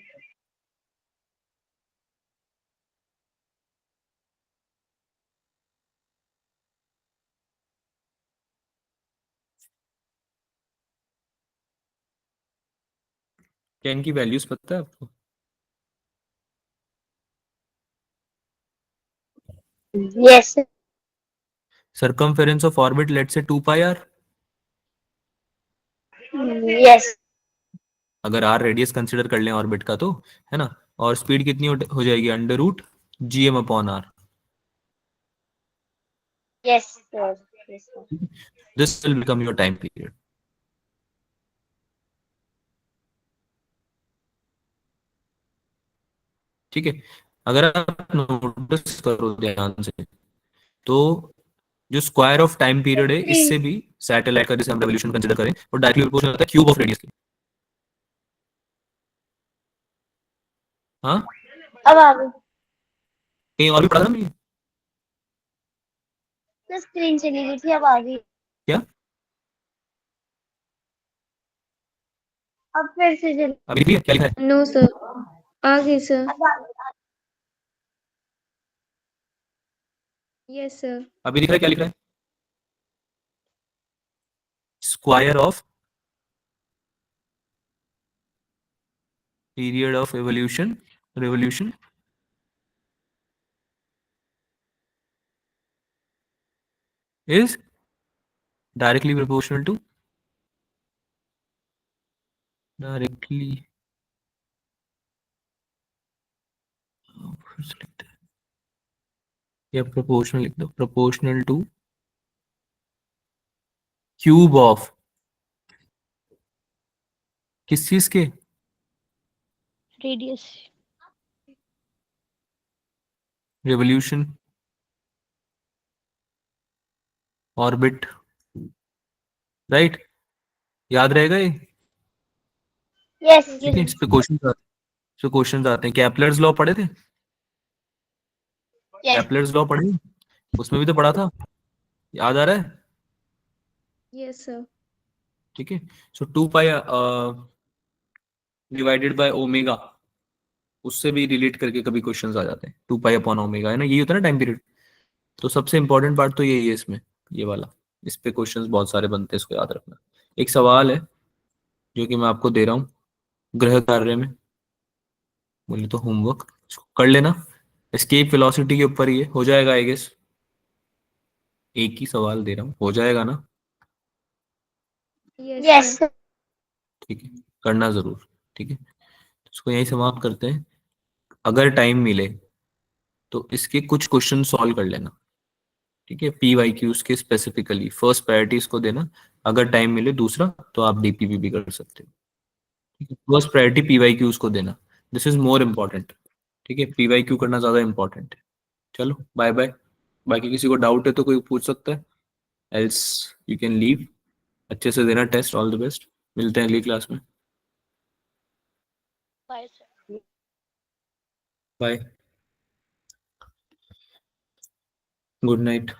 Speaker 1: tan की वैल्यूज पता है आपको?
Speaker 3: Yes.
Speaker 1: Circumference of orbit, let's say 2 pi r.
Speaker 3: Yes.
Speaker 1: अगर r रेडियस कंसिडर कर लें ऑर्बिट का तो, है ना, और स्पीड कितनी हो जाएगी, under root gm upon r.
Speaker 3: Yes, sir. Yes, sir.
Speaker 1: This will become your time period. ठीक है, अगर आप नोटिस करो ध्यान से तो जो स्क्वायर ऑफ टाइम पीरियड है इससे भी सैटेलाइट का जैसे हम रेवोल्यूशन कंसीडर करें और डायरेक्टली प्रोपोर्शनल होता है क्यूब ऑफ रेडियस के. हाँ,
Speaker 3: अब आ गई.
Speaker 1: कहीं और भी पढ़ा था हमने?
Speaker 3: तो स्क्रीन चली गई थी, अब आ गई.
Speaker 1: क्या
Speaker 3: अब फिर से चली.
Speaker 1: अभी भी है? क्या लिखा है?
Speaker 5: नो सर, आ गई सर.
Speaker 3: अब आ गई.
Speaker 5: Yes sir.
Speaker 1: अभी दिख रहा है, क्या लिख रहा है? Square of period of evolution revolution is directly proportional to directly या proportional लिख दो, proportional to cube of किस चीज के,
Speaker 4: रेडियस
Speaker 1: रेवोल्यूशन ऑर्बिट, राइट, याद रहेगा ये?
Speaker 3: Yes.
Speaker 1: ठीक है, इस पे क्वेश्चन आते हैं. कैपलर्स लॉ पढ़े थे?
Speaker 3: Yes.
Speaker 1: कैपलर्स लॉ पढ़े, उसमें भी तो पढ़ा था, याद आ रहा है?
Speaker 5: Yes sir.
Speaker 1: ठीक है, सो 2 पाई डिवाइडेड बाय ओमेगा, उससे भी रिलेट करके कभी क्वेश्चंस आ जाते हैं. 2 पाई अपॉन ओमेगा, है ना, यही होता है ना टाइम पीरियड. तो सबसे इंपॉर्टेंट पार्ट तो यही है इसमें, ये वाला. इस पे क्वेश्चंस बहुत सारे बनते हैं, इसको याद रखना. एक सवाल है जो कि मैं आपको दे रहा हूँ ग्रह कार्य में, बोले तो होमवर्क कर लेना. एस्केप वेलोसिटी के ऊपर ये हो जाएगा आई गेस. एक ही सवाल दे रहा हूँ, हो जाएगा ना?
Speaker 3: Yes.
Speaker 5: सर.
Speaker 1: ठीक है, करना जरूर. ठीक है, इसको यहीं समाप्त करते हैं. अगर टाइम मिले तो इसके कुछ क्वेश्चन सॉल्व कर लेना. ठीक है, PYQs के स्पेसिफिकली फर्स्ट प्रायोरिटी इसको देना. अगर टाइम मिले दूसरा तो आप DPP भी कर सकते हो. ठीक है, फर्स्ट प्रायोरिटी PYQs को देना, दिस इज मोर इम्पोर्टेंट. ठीक है, PYQ करना ज्यादा इंपॉर्टेंट है. चलो बाय बाय. बाकी किसी को डाउट है तो कोई पूछ सकता है, एल्स यू कैन लीव. अच्छे से देना टेस्ट, ऑल द बेस्ट. मिलते हैं अगली क्लास में.
Speaker 4: Bye sir.
Speaker 1: Bye, good night.